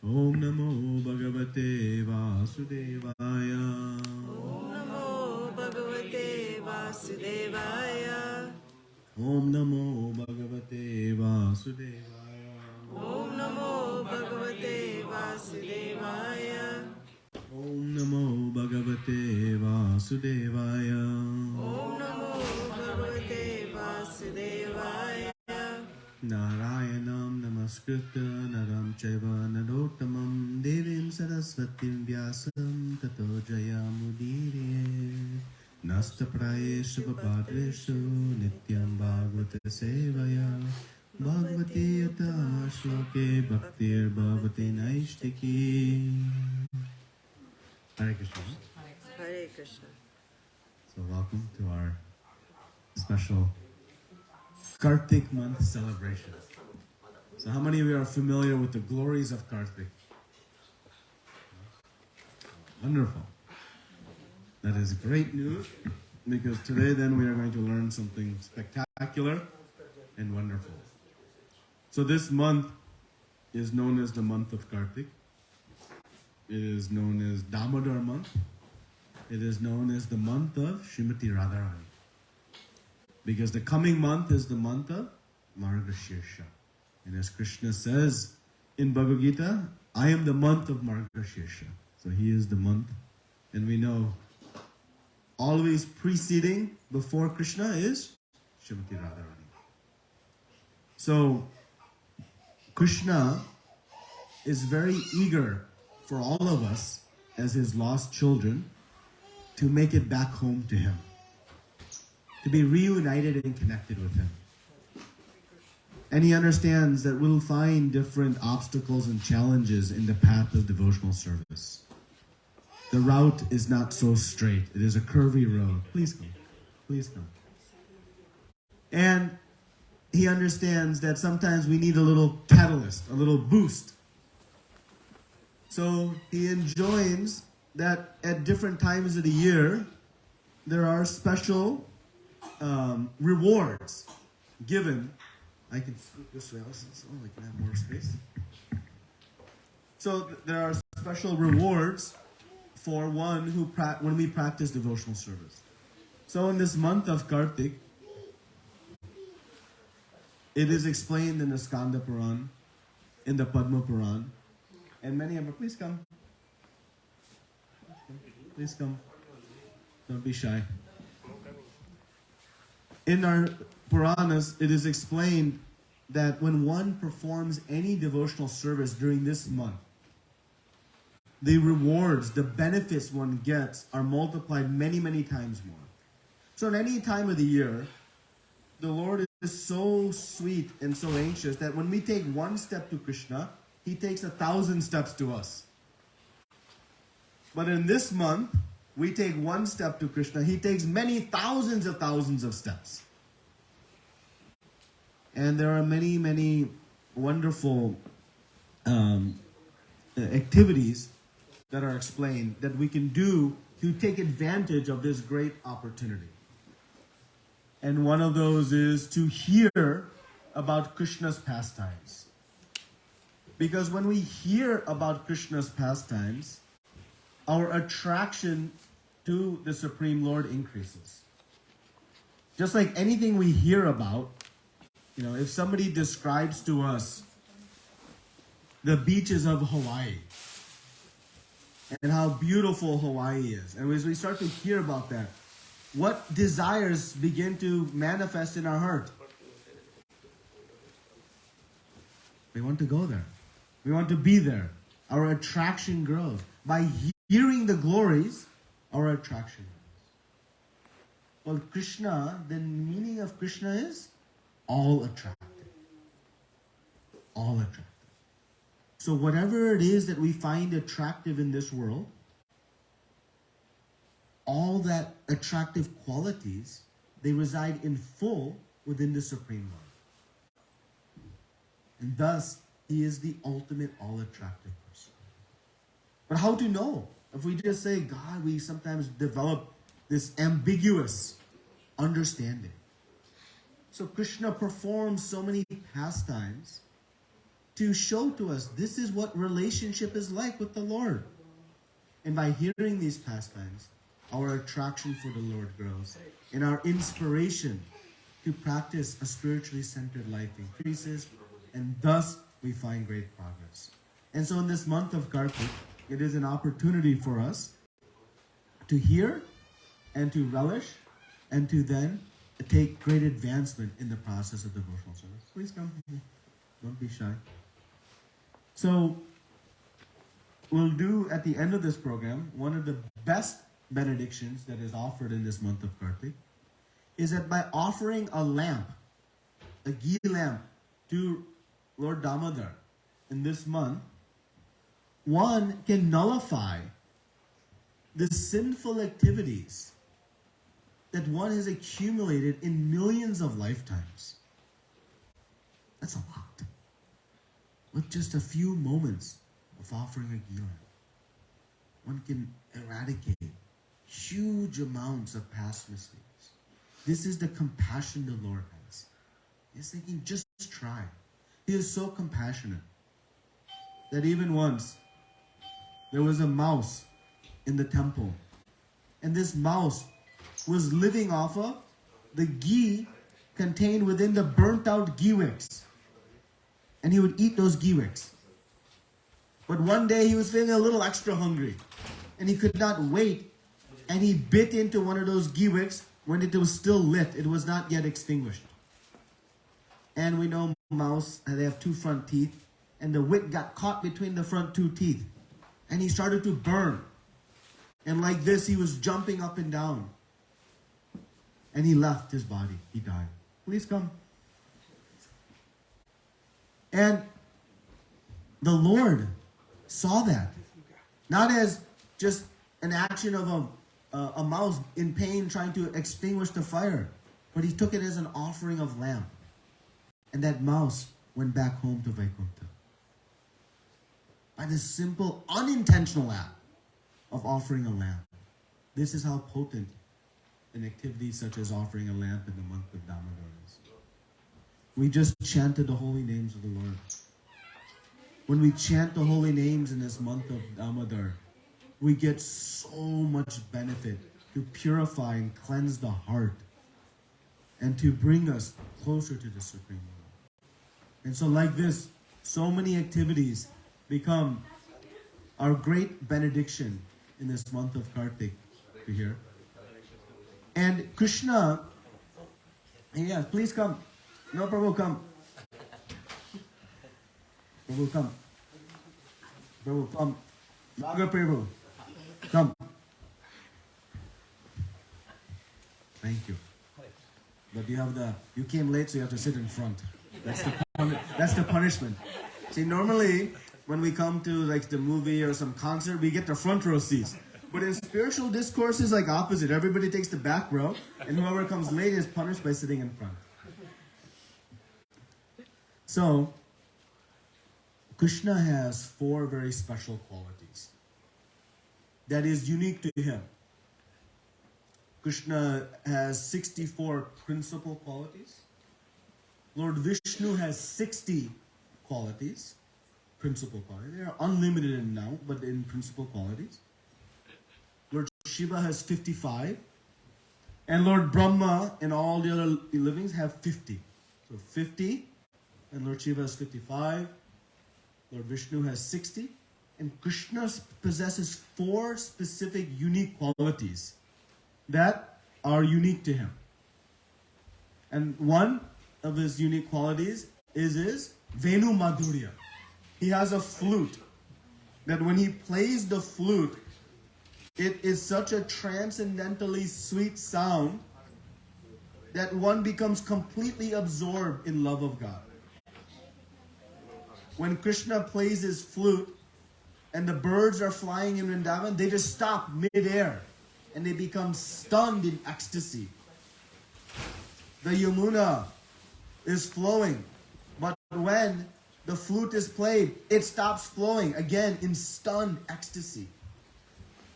Om Namo Bhagavate Vasudevaya. Om Namo Bhagavate Vasudevaya. Om Namo Bhagavate Vasudevaya. Om Namo Bhagavate Vasudevaya. Om Namo Bhagavate Vasudevaya. Om Namo Bhagavate Vasudevaya. Narayanam Namaskritya Naram Chaiva Narottamam Devim Saraswatim Vyasam Tato Jayamudiriye Nasta Prayesha Babadreshu Nityam Bhagavata Sevaya Bhagavati Yata Shloke Bhaktir Bhavati Naishtiki. Hare Krishna. Hare Krishna. So welcome to our special Kartik month celebration. So how many of you are familiar with the glories of Kartik? Wonderful. That is great news, because today then we are going to learn something spectacular and wonderful. So this month is known as the month of Kartik. It is known as Damodar month. It is known as the month of Srimati Radharani. Because the coming month is the month of Margashirsha. And as Krishna says in Bhagavad Gita, I am the month of Margashirsha. So he is the month. And we know always preceding before Krishna is Srimati Radharani. So Krishna is very eager for all of us as his lost children to make it back home to him, to be reunited and connected with him. And he understands that we'll find different obstacles and challenges in the path of devotional service. The route is not so straight. It is a curvy road. Please come. Please come. And he understands that sometimes we need a little catalyst, a little boost. So he enjoins that at different times of the year, there are special rewards given. I can scoot this way also, so I can have more space. So there are special rewards for one who when we practice devotional service. So in this month of Kartik, it is explained in the Skanda Puran, in the Padma Puran, and many of you, please come. Please come. Don't be shy. In our Puranas, it is explained that when one performs any devotional service during this month, the rewards, the benefits one gets are multiplied many, many times more. So at any time of the year, the Lord is so sweet and so anxious that when we take one step to Krishna, he takes 1,000 steps to us. But in this month, we take one step to Krishna, he takes many thousands of steps. And there are many, many wonderful activities that are explained that we can do to take advantage of this great opportunity. And one of those is to hear about Krishna's pastimes. Because when we hear about Krishna's pastimes, our attraction to the Supreme Lord increases. Just like anything we hear about, if somebody describes to us the beaches of Hawaii and how beautiful Hawaii is, and as we start to hear about that, what desires begin to manifest in our heart? We want to go there. We want to be there. Our attraction grows. By hearing the glories, our attraction grows. Well, Krishna, the meaning of Krishna is all attractive. All attractive. So whatever it is that we find attractive in this world, all that attractive qualities, they reside in full within the Supreme Lord. And thus, he is the ultimate all-attractive person. But how to know? If we just say God, we sometimes develop this ambiguous understanding. So Krishna performs so many pastimes to show to us this is what relationship is like with the Lord. And by hearing these pastimes, our attraction for the Lord grows, and our inspiration to practice a spiritually centered life increases, and thus we find great progress. And so in this month of Kartik, it is an opportunity for us to hear and to relish and to then take great advancement in the process of devotional service. Please come. Don't be shy. So, we'll do at the end of this program, one of the best benedictions that is offered in this month of Kartik is that by offering a lamp, a ghee lamp, to Lord Damodar in this month, one can nullify the sinful activities that one has accumulated in millions of lifetimes. That's a lot. With just a few moments of offering a ghee lamp, one can eradicate huge amounts of past mistakes. This is the compassion the Lord has. He's thinking, just try. He is so compassionate that even once there was a mouse in the temple, and this mouse was living off of the ghee contained within the burnt out ghee wicks. And he would eat those ghee wicks. But one day he was feeling a little extra hungry, and he could not wait, and he bit into one of those ghee wicks when it was still lit. It was not yet extinguished. And we know mouse, they have two front teeth, and the wick got caught between the front two teeth, and he started to burn. And like this, he was jumping up and down. And he left his body. He died. Please come. And the Lord saw that. Not as just an action of a mouse in pain trying to extinguish the fire, but he took it as an offering of lamp. And that mouse went back home to Vaikuntha. By this simple, unintentional act of offering a lamp. This is how potent an activity such as offering a lamp in the month of Damodar is. We just chanted the holy names of the Lord. When we chant the holy names in this month of Damodar, we get so much benefit to purify and cleanse the heart and to bring us closer to the Supreme Lord. And so like this, so many activities become our great benediction in this month of Kartik to hear. And Krishna, yes, please come. No, Prabhu, come. Prabhu, come. Prabhu, come. Naga Prabhu, come. Thank you. But you came late, so you have to sit in front. That's the punishment. See, normally, when we come to like the movie or some concert, we get the front row seats. But in spiritual discourse, it's like opposite. Everybody takes the back row, and whoever comes late is punished by sitting in front. So, Krishna has 4 very special qualities that is unique to him. Krishna has 64 principal qualities. Lord Vishnu has 60 qualities, principal qualities. They are unlimited in now, but in principal qualities. Lord Shiva has 55. And Lord Brahma and all the other livings have 50. So 50, and Lord Shiva has 55. Lord Vishnu has 60. And Krishna possesses 4 specific unique qualities that are unique to him. And one of his unique qualities is his Venu Madhurya. He has a flute that when he plays the flute, it is such a transcendently sweet sound that one becomes completely absorbed in love of God. When Krishna plays his flute and the birds are flying in Vrindavan, they just stop mid-air and they become stunned in ecstasy. The Yamuna is flowing, but when the flute is played, it stops flowing again in stunned ecstasy.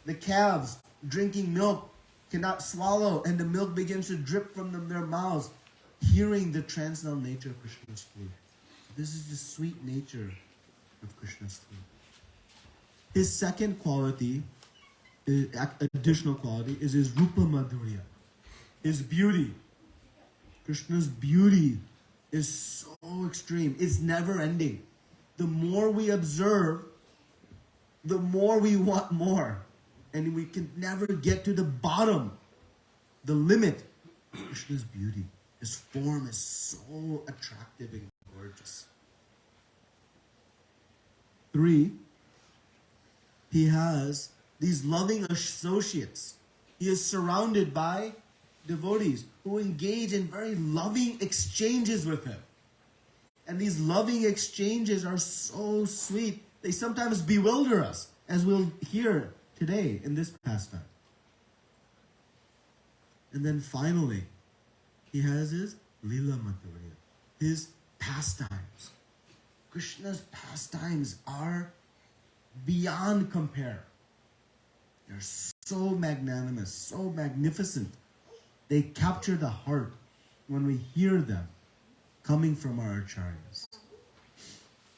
The calves drinking milk cannot swallow, and the milk begins to drip from their mouths, hearing the transcendental nature of Krishna's flute. This is the sweet nature of Krishna's food. His second quality, additional quality, is his Rupa Madhurya, his beauty. Krishna's beauty is so extreme. It's never ending. The more we observe, the more we want more. And we can never get to the bottom, the limit of Krishna's beauty. His form is so attractive and gorgeous. 3, he has these loving associates. He is surrounded by devotees who engage in very loving exchanges with him. And these loving exchanges are so sweet. They sometimes bewilder us, as we'll hear today in this pastime. And then finally, he has his Lila Madhurya, his pastimes. Krishna's pastimes are beyond compare. They're so magnanimous, so magnificent. They capture the heart when we hear them coming from our acharyas.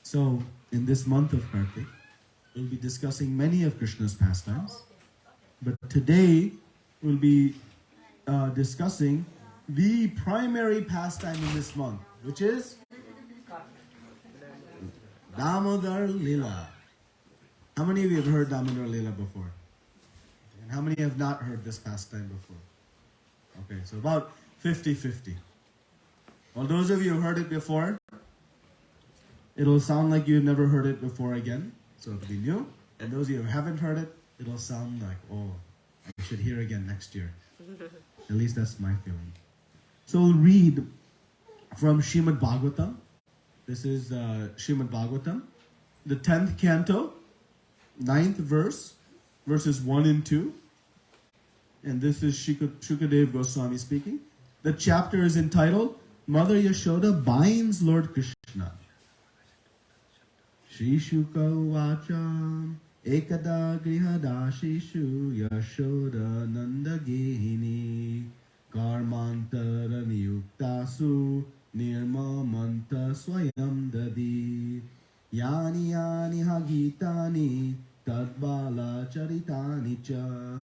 So, in this month of Kartik, we'll be discussing many of Krishna's pastimes. But today, we'll be discussing the primary pastime in this month, which is Damodar Lila. How many of you have heard Damodar Lila before? And how many have not heard this pastime before? Okay, so about 50-50. Well, those of you who heard it before, it'll sound like you've never heard it before again, so it'll be new. And those of you who haven't heard it, it'll sound like, oh, I should hear again next year. At least that's my feeling. So we'll read from Srimad Bhagavatam. This is Srimad Bhagavatam, the 10th canto, 9th verse, verses 1 and 2. And this is Shukadev Goswami speaking. The chapter is entitled, Mother Yashoda Binds Lord Krishna. Shri Shuka Uvacham Ekada Grihadashishu Yashoda Nanda Gehini Karmantara Niyuktasu Nirmamanta Swayam Dadi Yani Yani Hagitani Tadbala Charitani Cha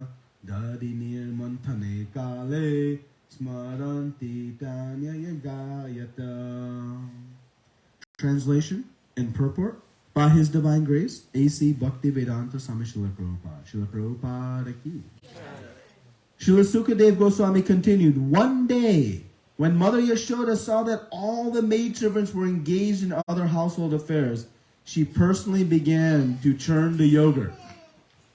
Dadi Nirmantane Kale Smaranti Tanya Yagayata. Translation and purport. By His Divine Grace, A.C. Bhaktivedanta Swami Srila Prabhupada. Srila Prabhupada ki. Srila Sukadev Goswami continued, one day, when Mother Yashoda saw that all the maidservants were engaged in other household affairs, she personally began to churn the yogurt.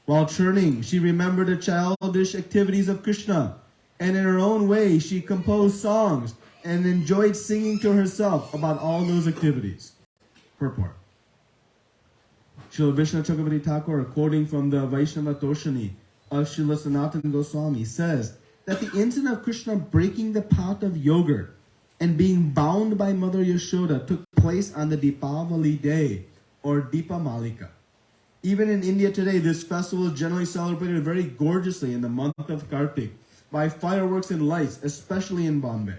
While churning, she remembered the childish activities of Krishna, and in her own way, she composed songs and enjoyed singing to herself about all those activities. Purport. Srila Vishnu Chakravarti Thakur, quoting from the Vaishnava Toshani of Srila Sanatana Goswami, says that the incident of Krishna breaking the pot of yogurt and being bound by Mother Yashoda took place on the Deepavali day, or Deepa Malika. Even in India today, this festival is generally celebrated very gorgeously in the month of Kartik by fireworks and lights, especially in Bombay.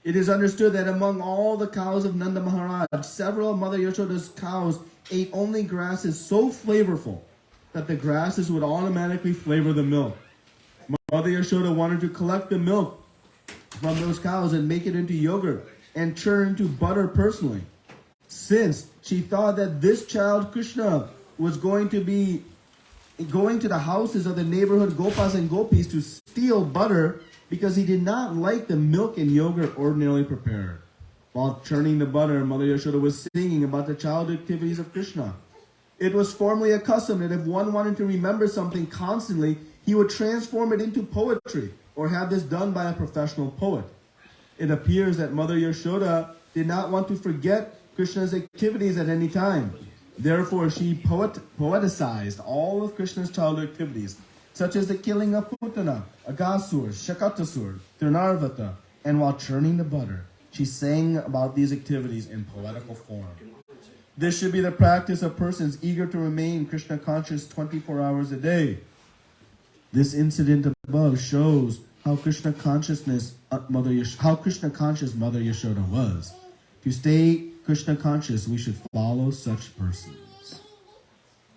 It is understood that among all the cows of Nanda Maharaj, several of Mother Yashoda's cows ate only grasses so flavorful that the grasses would automatically flavor the milk. Mother Yashoda wanted to collect the milk from those cows and make it into yogurt and churn into butter personally. Since she thought that this child Krishna was going to be going to the houses of the neighborhood Gopas and Gopis to steal butter because he did not like the milk and yogurt ordinarily prepared. While churning the butter, Mother Yashoda was singing about the child activities of Krishna. It was formerly a custom that if one wanted to remember something constantly, he would transform it into poetry or have this done by a professional poet. It appears that Mother Yashoda did not want to forget Krishna's activities at any time. Therefore, she poeticized all of Krishna's child activities, such as the killing of Putana, Agasur, Shakatasur, Trinarvata, and while churning the butter, she sang about these activities in poetical form. This should be the practice of persons eager to remain Krishna conscious 24 hours a day. This incident above shows how Krishna conscious Mother Yashoda was. To stay Krishna conscious, we should follow such persons.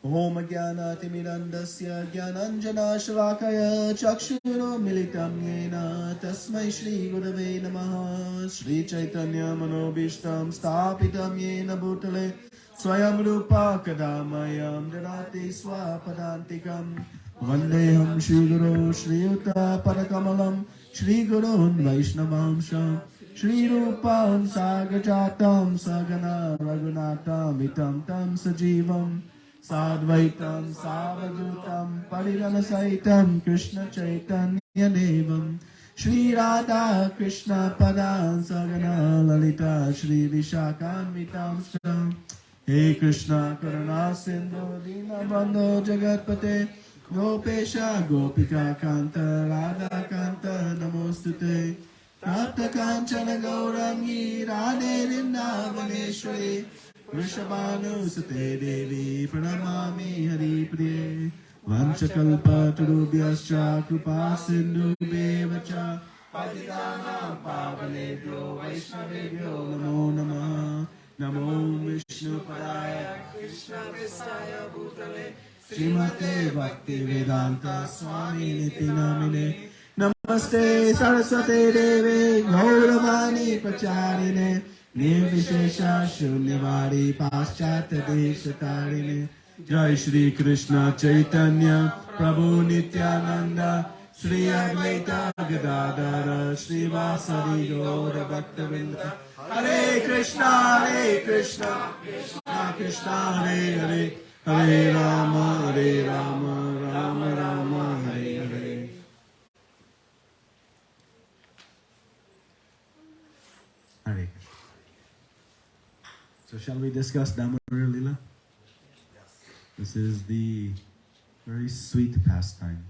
Om Jnana Timirandasya Jnananjana Shalakaya Chakshuro Militam Yena Tasmai Shri Gurave Namaha Shri Chaitanya Manobishtam Stapitam Yena Bhutale Swayam Rupa Kadamayam Dadati Swapadantikam Vandeham Shri Guru Shri Yuta Padakamalam Shri Gurun Vaishnavamsham Shri Rupam Sagajatam Sagana Raghunatam Itam Tam Sajivam Sadvaitam Savadutam Parivanasaitam Krishna Chaitanya Devam Shri Radha Krishna Padan Sagana Lalita Shri Vishakam Sham He Krishna Karuna Sindhu Dina Bandho Jagatpate Gopesha Gopika Kanta Radha Kanta Namostute Rapta Kanchana Gaurangi Radhe Vrindavaneshwari Vrishabhanu Sate Devi Pranamami Hari Priye Vanchakalpa Tarubhyascha Krupa Sindhu Bevacha Patitanam Pavanebhyo Vaishnavebhyo Namo Namaha Namo Vishnu Padaya Krishna Vistaya Bhutale Srimate Bhakti Vedanta Swami Niti Namine Namaste Saraswate Devi Gauravani Pacharine Nirvishesha Shunyavadi Paschata Deshatarine Jai Shri Krishna Chaitanya Prabhu Nityananda Shri Advaita Gadadara Shri Vasari Gaura Bhaktavinda Hare Krishna Krishna Krishna Hare Hare Hare Rama Rama Rama Hare Hare. Hare Krishna. So shall we discuss Damodar Lila? This is the very sweet pastime.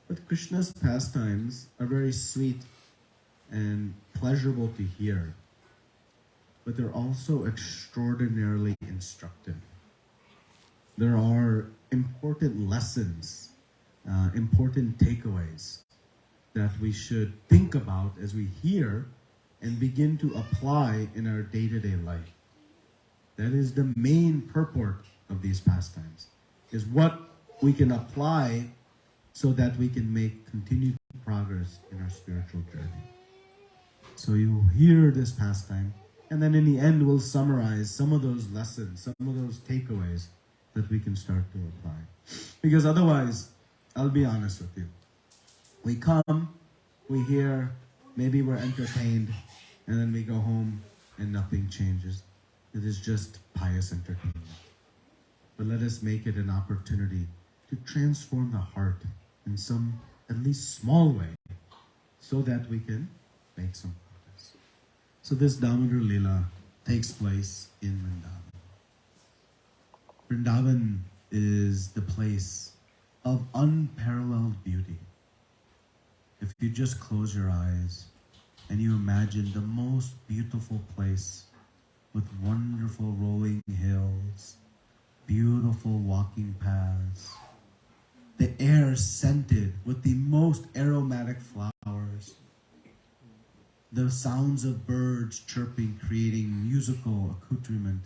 But Krishna's pastimes are very sweet and pleasurable to hear. But they're also extraordinarily instructive. There are important lessons, important takeaways that we should think about as we hear and begin to apply in our day-to-day life. That is the main purport of these pastimes, is what we can apply so that we can make continued progress in our spiritual journey. So you hear this pastime, and then in the end we'll summarize some of those lessons, some of those takeaways that we can start to apply. Because otherwise, I'll be honest with you, we come, we hear, maybe we're entertained, and then we go home and nothing changes. It is just pious entertainment. But let us make it an opportunity to transform the heart in some, at least small way, so that we can make some progress. So this Damodar Lila takes place in Vrindavan. Vrindavan is the place of unparalleled beauty. If you just close your eyes and you imagine the most beautiful place with wonderful rolling hills, beautiful walking paths, the air scented with the most aromatic flowers, the sounds of birds chirping, creating musical accoutrement,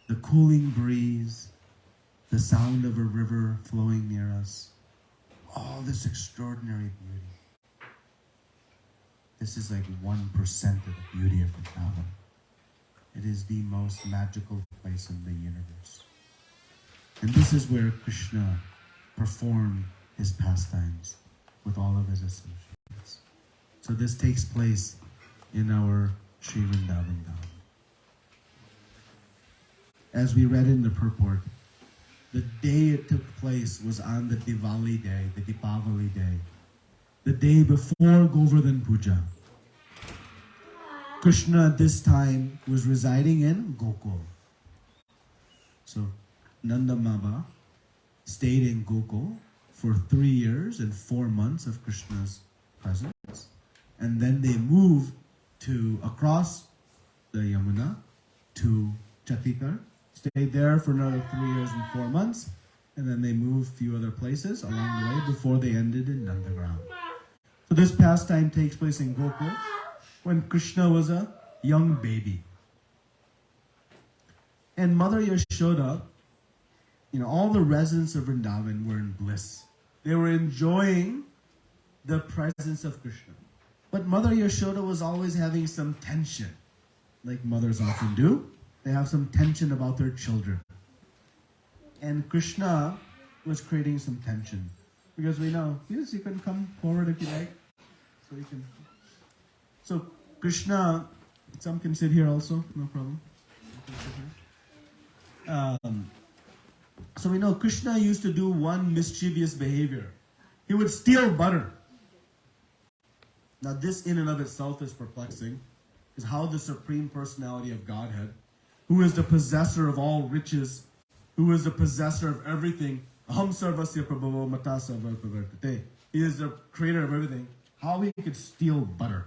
the cooling breeze, the sound of a river flowing near us, all this extraordinary beauty. This is like 1% of the beauty of Vrindavan. It is the most magical place in the universe. And this is where Krishna performed his pastimes with all of his associates. So this takes place in our Sri Vrindavan Dham. As we read in the purport, the day it took place was on the Diwali day, the Deepavali day, the day before Govardhan Puja. Krishna at this time was residing in Gokul. So Nanda Baba stayed in Gokul for 3 years and 4 months of Krishna's presence. And then they moved across the Yamuna to Chhattisgarh, stayed there for another 3 years and 4 months, and then they moved a few other places along the way before they ended in Nandagram. So this pastime takes place in Gokul when Krishna was a young baby. And Mother Yashoda, all the residents of Vrindavan were in bliss. They were enjoying the presence of Krishna. But Mother Yashoda was always having some tension, like mothers often do. They have some tension about their children. And Krishna was creating some tension. Because we know, yes, you can come forward if you like. So Krishna, some can sit here also, no problem. So we know Krishna used to do one mischievous behavior. He would steal butter. Now this in and of itself is perplexing. Is how the Supreme Personality of Godhead, who is the possessor of all riches, who is the possessor of everything, Aham sarvasya prabhavo mata sarva pravartate. He is the creator of everything. How he could steal butter.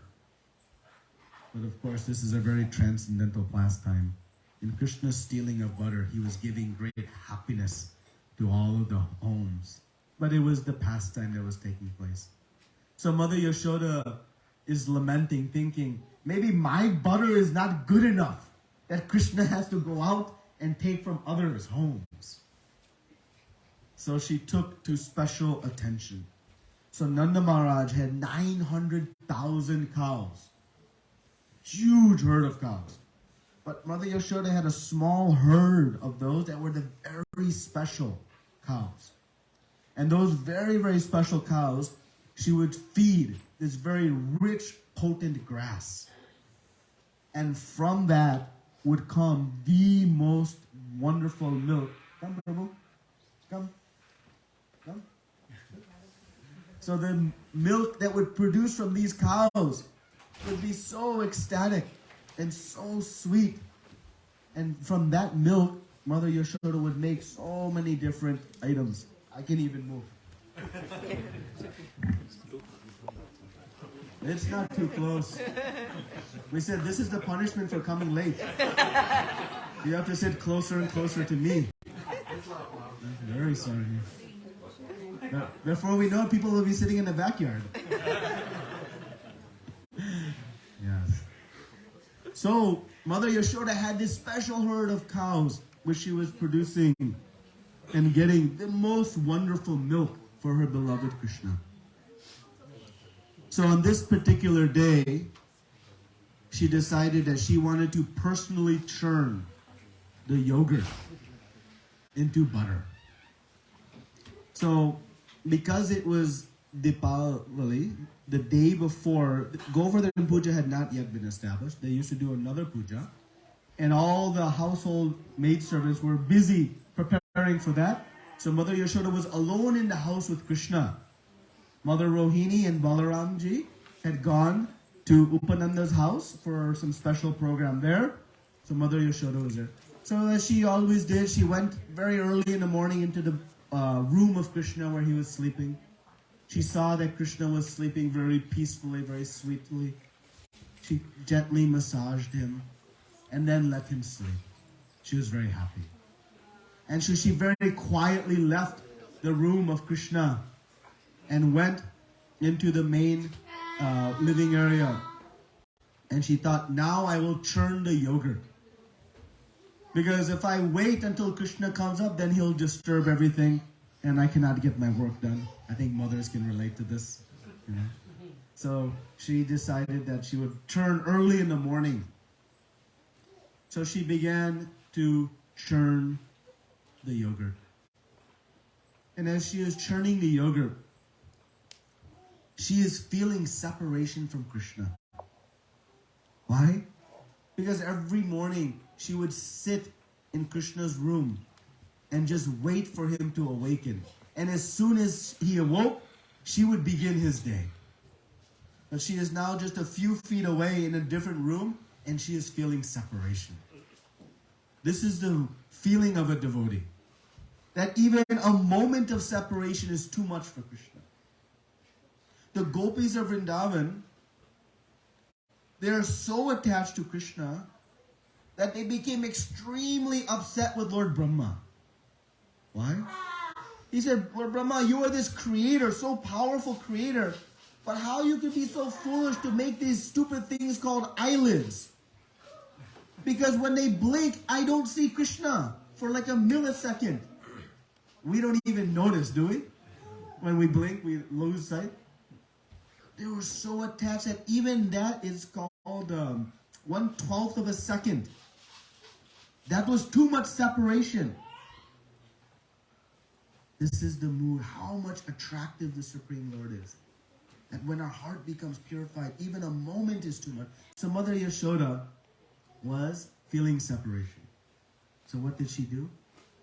But of course, this is a very transcendental pastime. In Krishna's stealing of butter, he was giving great happiness to all of the homes. But it was the pastime that was taking place. So Mother Yashoda is lamenting, thinking, maybe my butter is not good enough, that Krishna has to go out and take from others' homes. So she took to special attention. So Nanda Maharaj had 900,000 cows. Huge herd of cows. But Mother Yashoda had a small herd of those that were the very special cows. And those very, very special cows, she would feed this very rich, potent grass. And from that would come the most wonderful milk. Come, Prabhu. Come. So the milk that would produce from these cows would be so ecstatic and so sweet. And from that milk, Mother Yashoda would make so many different items. I can even move. It's not too close. We said this is the punishment for coming late. You have to sit closer and closer to me. I'm very sorry. Before we know it, people will be sitting in the backyard. Yes. So, Mother Yashoda had this special herd of cows which she was producing and getting the most wonderful milk for her beloved Krishna. So on this particular day, she decided that she wanted to personally churn the yogurt into butter. So, because it was Dipavali, the day before, Govardhan Puja had not yet been established. They used to do another puja. And all the household maidservants were busy preparing for that. So Mother Yashoda was alone in the house with Krishna. Mother Rohini and Balaramji had gone to Upananda's house for some special program there. So Mother Yashoda was there. So as she always did, she went very early in the morning into the room of Krishna where he was sleeping. She saw that Krishna was sleeping very peacefully, very sweetly. She gently massaged him and then let him sleep. She was very happy. And so she very quietly left the room of Krishna and went into the main living area. And she thought, now I will churn the yogurt. Because if I wait until Krishna comes up, then he'll disturb everything and I cannot get my work done. I think mothers can relate to this. So she decided that she would churn early in the morning. So she began to churn the yogurt. And as she is churning the yogurt, she is feeling separation from Krishna. Why? Because every morning she would sit in Krishna's room and just wait for him to awaken. And as soon as he awoke, she would begin his day. But she is now just a few feet away in a different room and she is feeling separation. This is the feeling of a devotee. That even a moment of separation is too much for Krishna. The gopis of Vrindavan, they are so attached to Krishna that they became extremely upset with Lord Brahma. Why? He said, Lord Brahma, you are this creator, so powerful creator, but how you could be so foolish to make these stupid things called eyelids? Because when they blink, I don't see Krishna for like a millisecond. We don't even notice, do we? When we blink, we lose sight. They were so attached that even that is called 1/12 of a second. That was too much separation. This is the mood, how much attractive the Supreme Lord is. That when our heart becomes purified, even a moment is too much. So Mother Yashoda was feeling separation. So what did she do?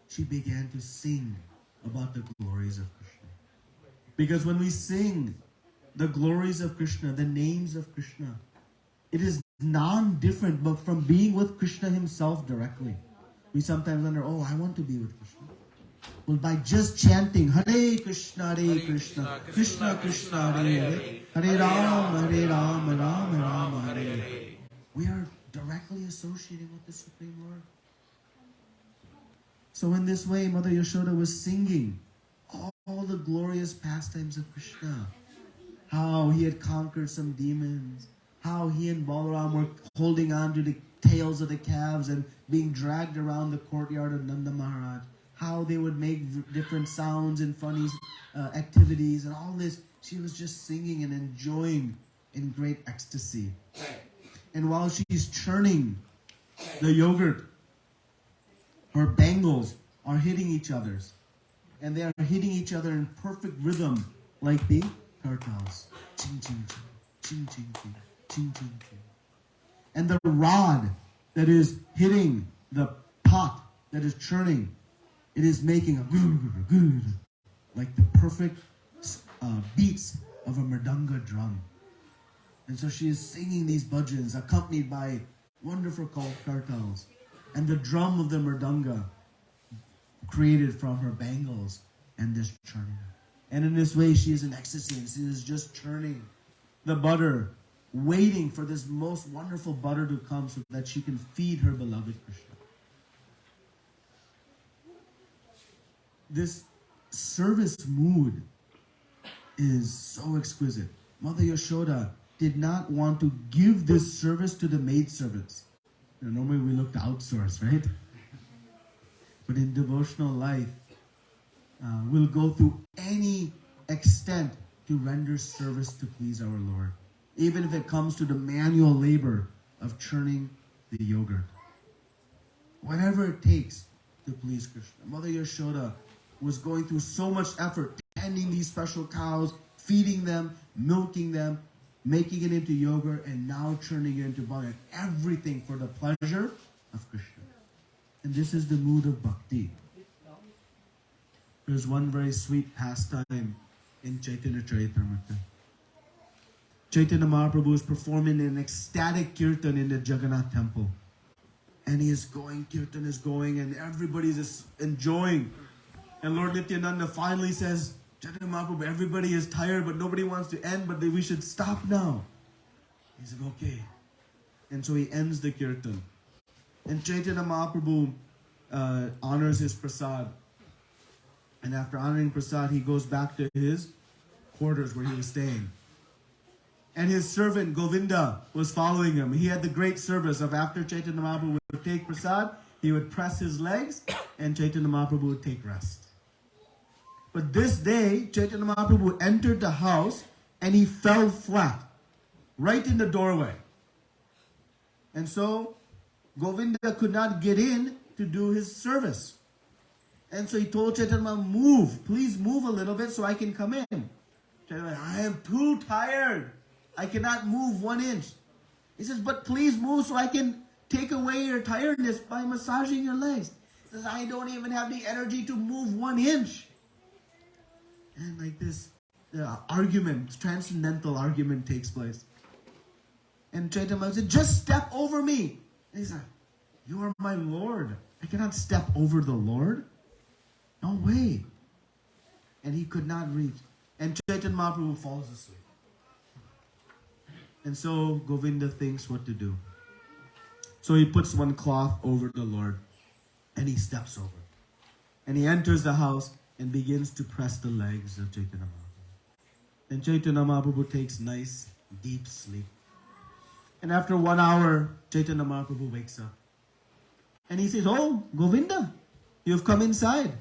She began to sing about the glories of Krishna. Because when we sing the glories of Krishna, the names of Krishna, it is non-different but from being with Krishna himself directly. We sometimes wonder, oh, I want to be with Krishna. Well, by just chanting Hare Krishna, Krishna Krishna, Hare Hare, Hare Rama, Rama Rama, Hare Hare, we are directly associating with the Supreme Lord. So in this way, Mother Yashoda was singing all the glorious pastimes of Krishna. How he had conquered some demons. How he and Balaram were holding on to the tails of the calves and being dragged around the courtyard of Nanda Maharaj. How they would make different sounds and funny activities and all this. She was just singing and enjoying in great ecstasy. And while she's churning the yogurt, her bangles are hitting each other's. And they are hitting each other in perfect rhythm like the turtles. Ching, ching, ching, ching, ching, ching, ching, ching, ching. And the rod that is hitting the pot that is churning, it is making a good, like the perfect beats of a mridanga drum. And so she is singing these bhajans accompanied by wonderful kartals and the drum of the mridanga created from her bangles and this churning. And in this way she is in ecstasy and she is just churning the butter, waiting for this most wonderful butter to come so that she can feed her beloved Krishna. This service mood is so exquisite. Mother Yashoda did not want to give this service to the maidservants. Normally we look to outsource, right? But in devotional life, we'll go through any extent to render service to please our Lord. Even if it comes to the manual labor of churning the yogurt. Whatever it takes to please Krishna. Mother Yashoda was going through so much effort, tending these special cows, feeding them, milking them, making it into yogurt, and now churning it into butter. Everything for the pleasure of Krishna. And this is the mood of bhakti. There's one very sweet pastime in Chaitanya Charitamrita. Chaitanya Mahaprabhu is performing an ecstatic kirtan in the Jagannath temple. And he is going, kirtan is going, and everybody is enjoying. And Lord Nityananda finally says, Chaitanya Mahaprabhu, everybody is tired, but nobody wants to end, but we should stop now. He said, okay. And so he ends the kirtan. And Chaitanya Mahaprabhu honors his prasad. And after honoring prasad, he goes back to his quarters where he was staying. And his servant Govinda was following him. He had the great service of after Chaitanya Mahaprabhu would take prasad, he would press his legs, and Chaitanya Mahaprabhu would take rest. But this day, Chaitanya Mahaprabhu entered the house and he fell flat, right in the doorway. And so, Govinda could not get in to do his service. And so he told Chaitanya Mahaprabhu, move, please move a little bit so I can come in. Chaitanya Mahaprabhu, I am too tired. I cannot move 1 inch. He says, but please move so I can take away your tiredness by massaging your legs. He says, I don't even have the energy to move 1 inch. And like this argument, transcendental argument takes place. And Chaitanya Mahaprabhu said, just step over me. And he said, you are my Lord. I cannot step over the Lord. No way. And he could not reach. And Chaitanya Mahaprabhu falls asleep. And so Govinda thinks what to do. So he puts one cloth over the Lord and he steps over. And he enters the house and begins to press the legs of Chaitanya Mahaprabhu. And Chaitanya Mahaprabhu takes nice, deep sleep. And after 1 hour, Chaitanya Mahaprabhu wakes up. And he says, "Oh, Govinda, you've come inside."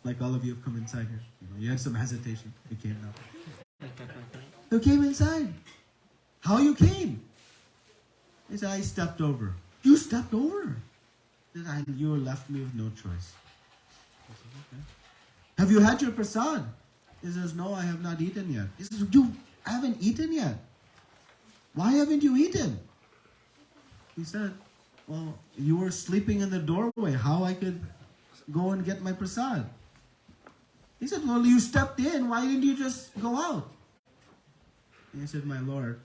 Like all of you have come inside here. You had some hesitation. You came now. You came inside. How you came? He said, "I stepped over." "You stepped over?" He said, "You left me with no choice." I said, "Okay." "Have you had your prasad?" He says, "No, I have not eaten yet." He says, "You haven't eaten yet? Why haven't you eaten?" He said, "Well, you were sleeping in the doorway. How I could go and get my prasad?" He said, "Well, you stepped in. Why didn't you just go out?" And he said, "My Lord,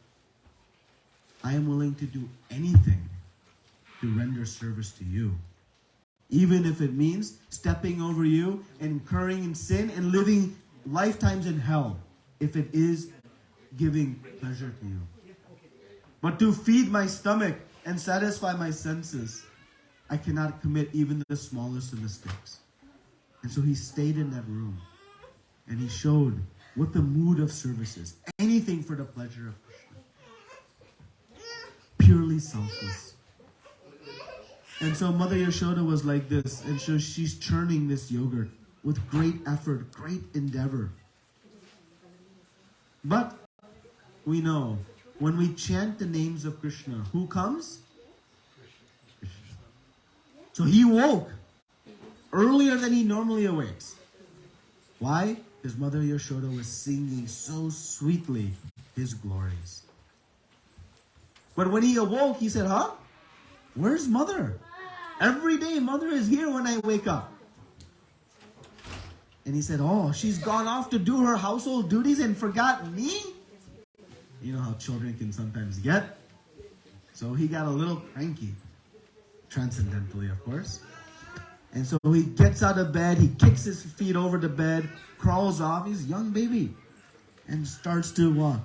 I am willing to do anything to render service to you. Even if it means stepping over you and incurring in sin and living lifetimes in hell, if it is giving pleasure to you. But to feed my stomach and satisfy my senses, I cannot commit even the smallest of mistakes." And so he stayed in that room and he showed what the mood of service is. Anything for the pleasure of Krishna. Purely selfless. And so Mother Yashoda was like this, and so she's churning this yogurt with great effort, great endeavor. But we know when we chant the names of Krishna, who comes? Krishna. So he woke earlier than he normally awakes. Why? Because Mother Yashoda was singing so sweetly his glories. But when he awoke, he said, "Huh? Where's Mother? Every day Mother is here when I wake up." And he said, "Oh, she's gone off to do her household duties and forgot me?" You know how children can sometimes get. So he got a little cranky. Transcendentally, of course. And so he gets out of bed, he kicks his feet over the bed, crawls off, he's a young baby, and starts to walk.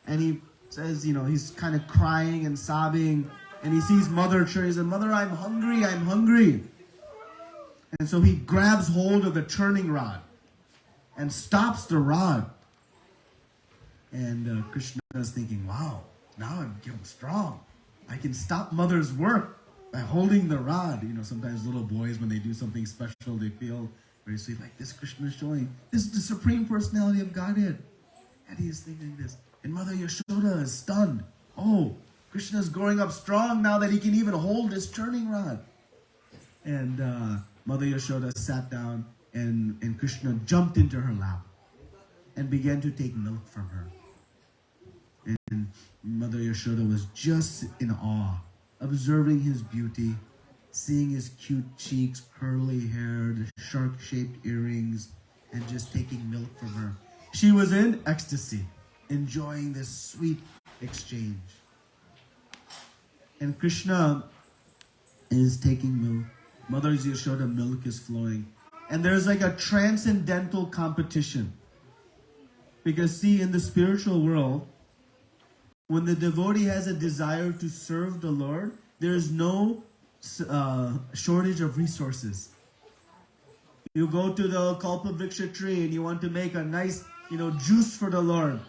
And he says, he's kind of crying and sobbing, and he sees Mother Cherry. He says, "Mother, I'm hungry, I'm hungry." And so he grabs hold of the churning rod and stops the rod. And Krishna is thinking, wow, now I'm getting strong. I can stop Mother's work by holding the rod. Sometimes little boys, when they do something special, they feel very sweet, like this Krishna is showing. This is the Supreme Personality of Godhead. And he is thinking this. And Mother Yashoda is stunned. Oh, Krishna is growing up strong now that he can even hold this churning rod. And Mother Yashoda sat down and Krishna jumped into her lap and began to take milk from her. And Mother Yashoda was just in awe, observing his beauty, seeing his cute cheeks, curly hair, the shark-shaped earrings, and just taking milk from her. She was in ecstasy, enjoying this sweet exchange. And Krishna is taking milk. Mother Yashoda milk is flowing. And there's like a transcendental competition. Because see, in the spiritual world, when the devotee has a desire to serve the Lord, there is no shortage of resources. You go to the Kalpavriksha tree and you want to make a nice, juice for the Lord.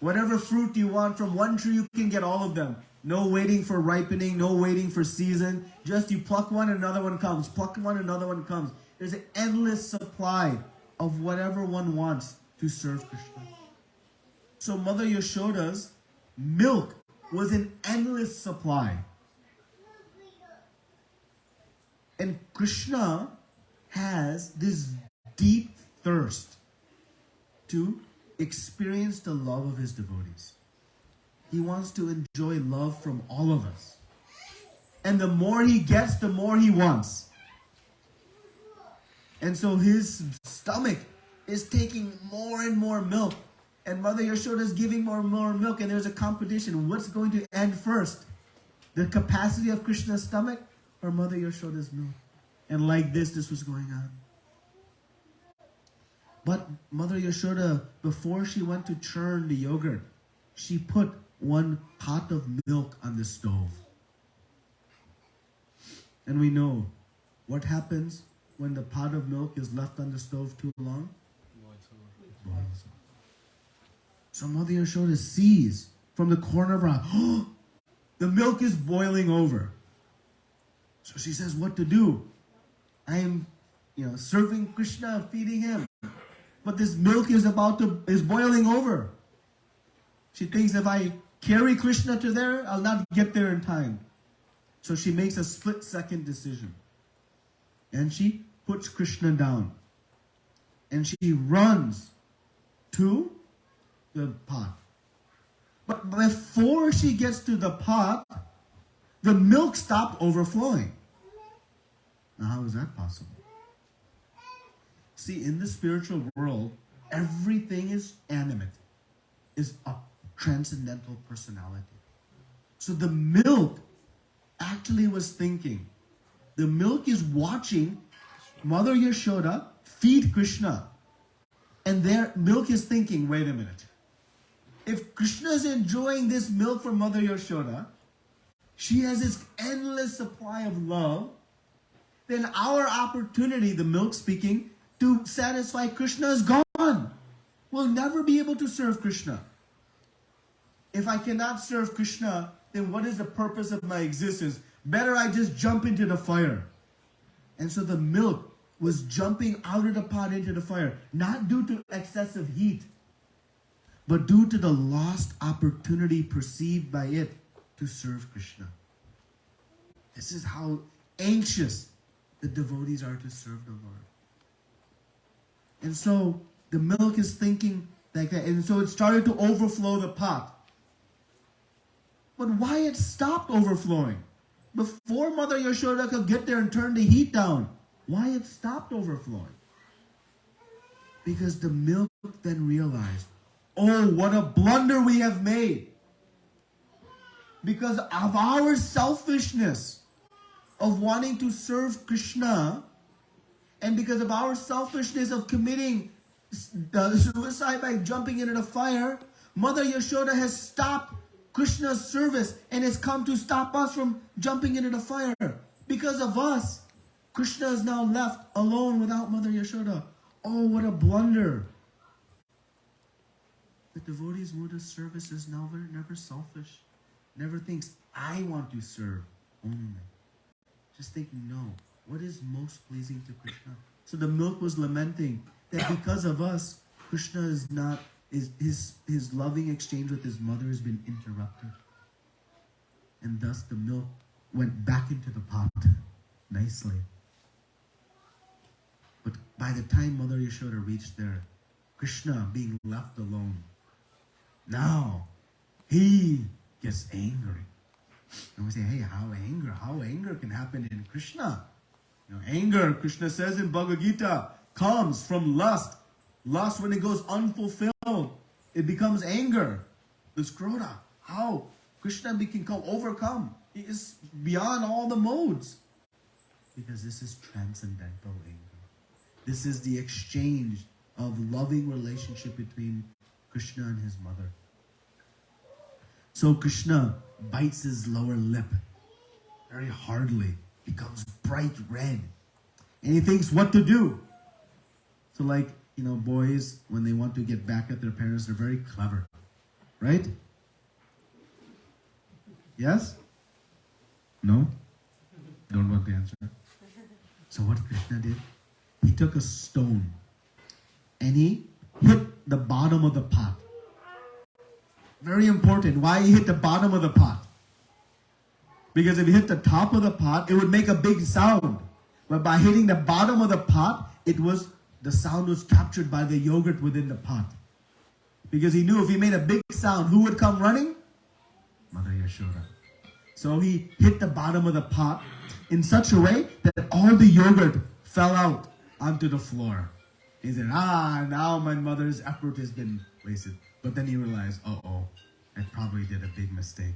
Whatever fruit you want from one tree, you can get all of them. No waiting for ripening, no waiting for season. Just you pluck one, another one comes. Pluck one, another one comes. There's an endless supply of whatever one wants to serve Krishna. So Mother Yashoda's milk was an endless supply. And Krishna has this deep thirst to experience the love of his devotees. He wants to enjoy love from all of us. And the more he gets, the more he wants. And so his stomach is taking more and more milk. And Mother Yashoda is giving more and more milk. And there's a competition. What's going to end first? The capacity of Krishna's stomach or Mother Yashoda's milk? And like this was going on. But Mother Yashoda, before she went to churn the yogurt, she put one pot of milk on the stove. And we know what happens when the pot of milk is left on the stove too long? It boils over. So Mother Yashoda sees from the corner of her eye, the milk is boiling over. So she says, what to do? I am, serving Krishna, feeding him. But this milk is boiling over. She thinks if I carry Krishna to there, I'll not get there in time. So she makes a split-second decision. And she puts Krishna down. And she runs to the pot. But before she gets to the pot, the milk stopped overflowing. Now, how is that possible? See, in the spiritual world, everything is animate, is a transcendental personality. So the milk actually was thinking. The milk is watching Mother Yashoda feed Krishna. And their milk is thinking, wait a minute. If Krishna is enjoying this milk from Mother Yashoda, she has this endless supply of love, then our opportunity, the milk speaking, to satisfy Krishna is gone. We'll never be able to serve Krishna. If I cannot serve Krishna, then what is the purpose of my existence? Better I just jump into the fire. And so the milk was jumping out of the pot into the fire, not due to excessive heat, but due to the lost opportunity perceived by it to serve Krishna. This is how anxious the devotees are to serve the Lord. And so the milk is thinking like that. And so it started to overflow the pot. But why it stopped overflowing? Before Mother Yashoda could get there and turn the heat down, why it stopped overflowing? Because the milk then realized, oh, what a blunder we have made. Because of our selfishness of wanting to serve Krishna, and because of our selfishness of committing suicide by jumping into the fire, Mother Yashoda has stopped Krishna's service and has come to stop us from jumping into the fire. Because of us, Krishna is now left alone without Mother Yashoda. Oh, what a blunder. The devotee's mood of service is never selfish. Never thinks, I want to serve only. Just think, no, what is most pleasing to Krishna? So the milk was lamenting that because of us, Krishna is not, his loving exchange with his mother has been interrupted. And thus the milk went back into the pot nicely. But by the time Mother Yashoda reached there, Krishna being left alone, now he gets angry. And we say, hey, how anger can happen in Krishna? Anger, Krishna says in Bhagavad Gita, comes from lust. Lust, when it goes unfulfilled, it becomes anger. This krodha. How? Krishna can overcome. He is beyond all the modes. Because this is transcendental anger. This is the exchange of loving relationship between Krishna and his mother. So Krishna bites his lower lip very hardly, becomes bright red. And he thinks what to do. So like, boys, when they want to get back at their parents, they're very clever. Right? Yes? No? Don't want the answer. So what Krishna did, he took a stone and he hit the bottom of the pot. Very important. Why he hit the bottom of the pot? Because if he hit the top of the pot, it would make a big sound. But by hitting the bottom of the pot, the sound was captured by the yogurt within the pot. Because he knew if he made a big sound, who would come running? Mother Yashoda. So he hit the bottom of the pot in such a way that all the yogurt fell out onto the floor. He said, now my mother's effort has been wasted. But then he realized, I probably did a big mistake.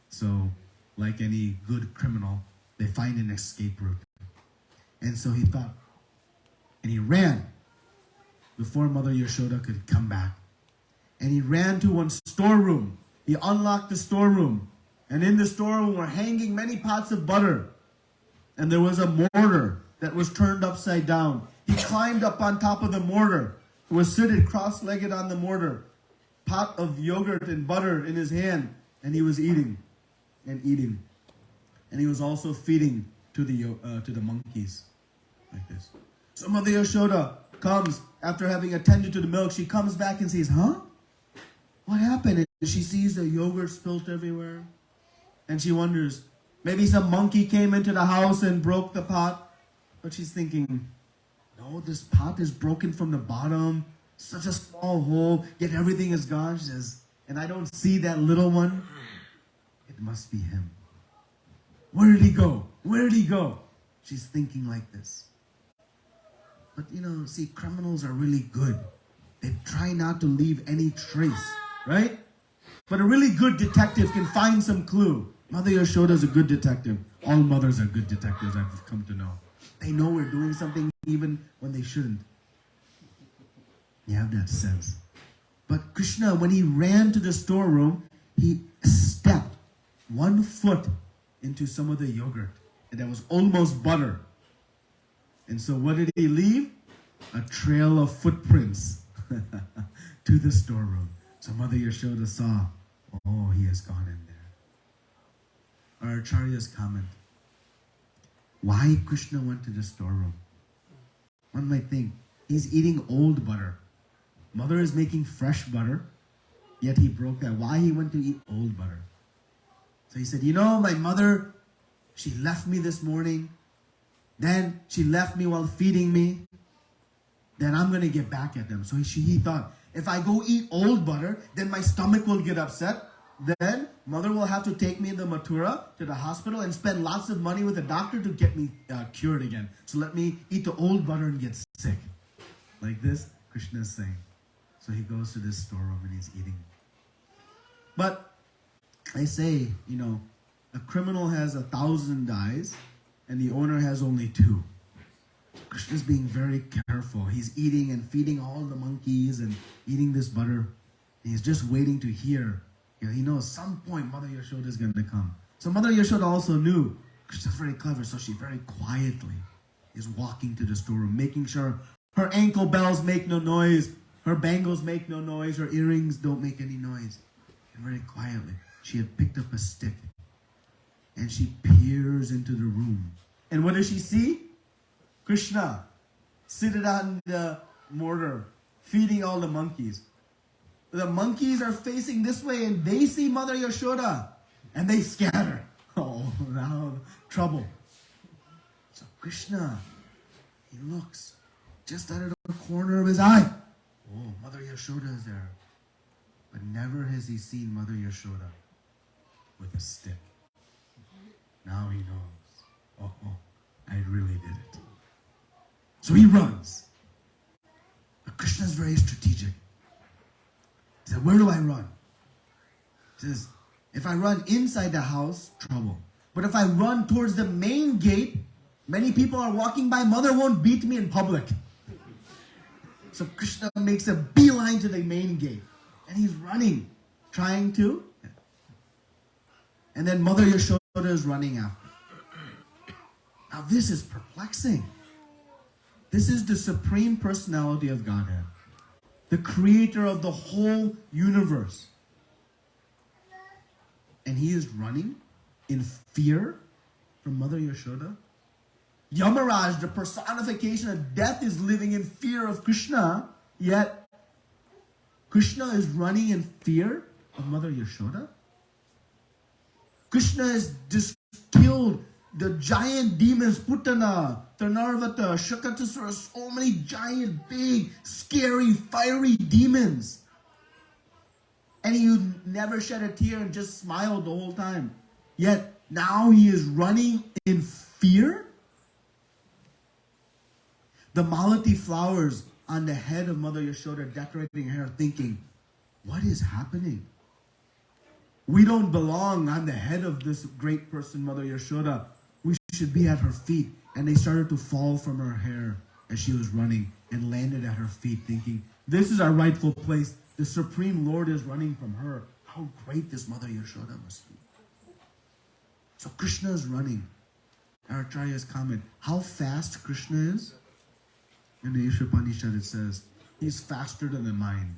So, like any good criminal, they find an escape route. And so he thought, and he ran before Mother Yashoda could come back. And he ran to one storeroom. He unlocked the storeroom. And in the storeroom were hanging many pots of butter. And there was a mortar that was turned upside down. He climbed up on top of the mortar, was seated cross-legged on the mortar, pot of yogurt and butter in his hand, and he was eating and eating. And he was also feeding to the monkeys, like this. So Mother Yashoda comes after having attended to the milk. She comes back and says, "Huh? What happened?" And she sees the yogurt spilt everywhere, and she wonders, maybe some monkey came into the house and broke the pot. But she's thinking, no, this pot is broken from the bottom, such a small hole, yet everything is gone. She says, and I don't see that little one. It must be him. Where did he go? Where did he go? She's thinking like this. But see, criminals are really good. They try not to leave any trace, right? But a really good detective can find some clue. Mother Yashoda is a good detective. All mothers are good detectives, I've come to know. They know we're doing something even when they shouldn't. You have that sense. But Krishna, when he ran to the storeroom, he stepped 1 foot into some of the yogurt. And that was almost butter. And so what did he leave? A trail of footprints to the storeroom. So Mother Yashoda saw, oh, he has gone in there. Our acharyas comment, why Krishna went to the storeroom? One might think, he's eating old butter. Mother is making fresh butter, yet he broke that. Why he went to eat old butter? So he said, my mother, she left me this morning. Then she left me while feeding me. Then I'm going to get back at them. So he thought, if I go eat old butter, then my stomach will get upset. Then mother will have to take me in the Mathura to the hospital and spend lots of money with the doctor to get me cured again. So let me eat the old butter and get sick. Like this, Krishna is saying. So he goes to this storeroom and he's eating. But I say, a criminal has 1,000 eyes and the owner has only 2. Krishna's being very careful. He's eating and feeding all the monkeys and eating this butter. And he's just waiting to hear. He knows some point Mother Yashoda is going to come. So Mother Yashoda also knew Krishna's very clever, so she very quietly is walking to the storeroom, making sure her ankle bells make no noise, her bangles make no noise, her earrings don't make any noise. And very quietly, she had picked up a stick and she peers into the room. And what does she see? Krishna seated on the mortar, feeding all the monkeys. The monkeys are facing this way and they see Mother Yashoda and they scatter. Oh, now trouble. So Krishna, he looks just out of the corner of his eye. Oh, Mother Yashoda is there. But never has he seen Mother Yashoda with a stick. Now he knows. Oh, I really did it. So he runs. But Krishna is very strategic. He said, where do I run? He says, if I run inside the house, trouble. But if I run towards the main gate, many people are walking by, mother won't beat me in public. So Krishna makes a beeline to the main gate. And he's running, trying to. And then Mother Yashoda is running after. Now this is perplexing. This is the Supreme Personality of Godhead, the creator of the whole universe. And he is running in fear from Mother Yashoda. Yamaraj, the personification of death, is living in fear of Krishna, yet Krishna is running in fear of Mother Yashoda. Krishna has just killed the giant demons, Putana, Tarnarvata, Shakatasura, so many giant, big, scary, fiery demons. And he never shed a tear and just smiled the whole time. Yet now he is running in fear. The Malati flowers on the head of Mother Yashoda decorating her, thinking, what is happening? We don't belong on the head of this great person, Mother Yashoda. We should be at her feet. And they started to fall from her hair as she was running and landed at her feet, thinking, this is our rightful place. The Supreme Lord is running from her. How great this Mother Yashoda must be. So Krishna is running. Our acharyas comment, how fast Krishna is? In the Ishopanishad it says, he's faster than the mind.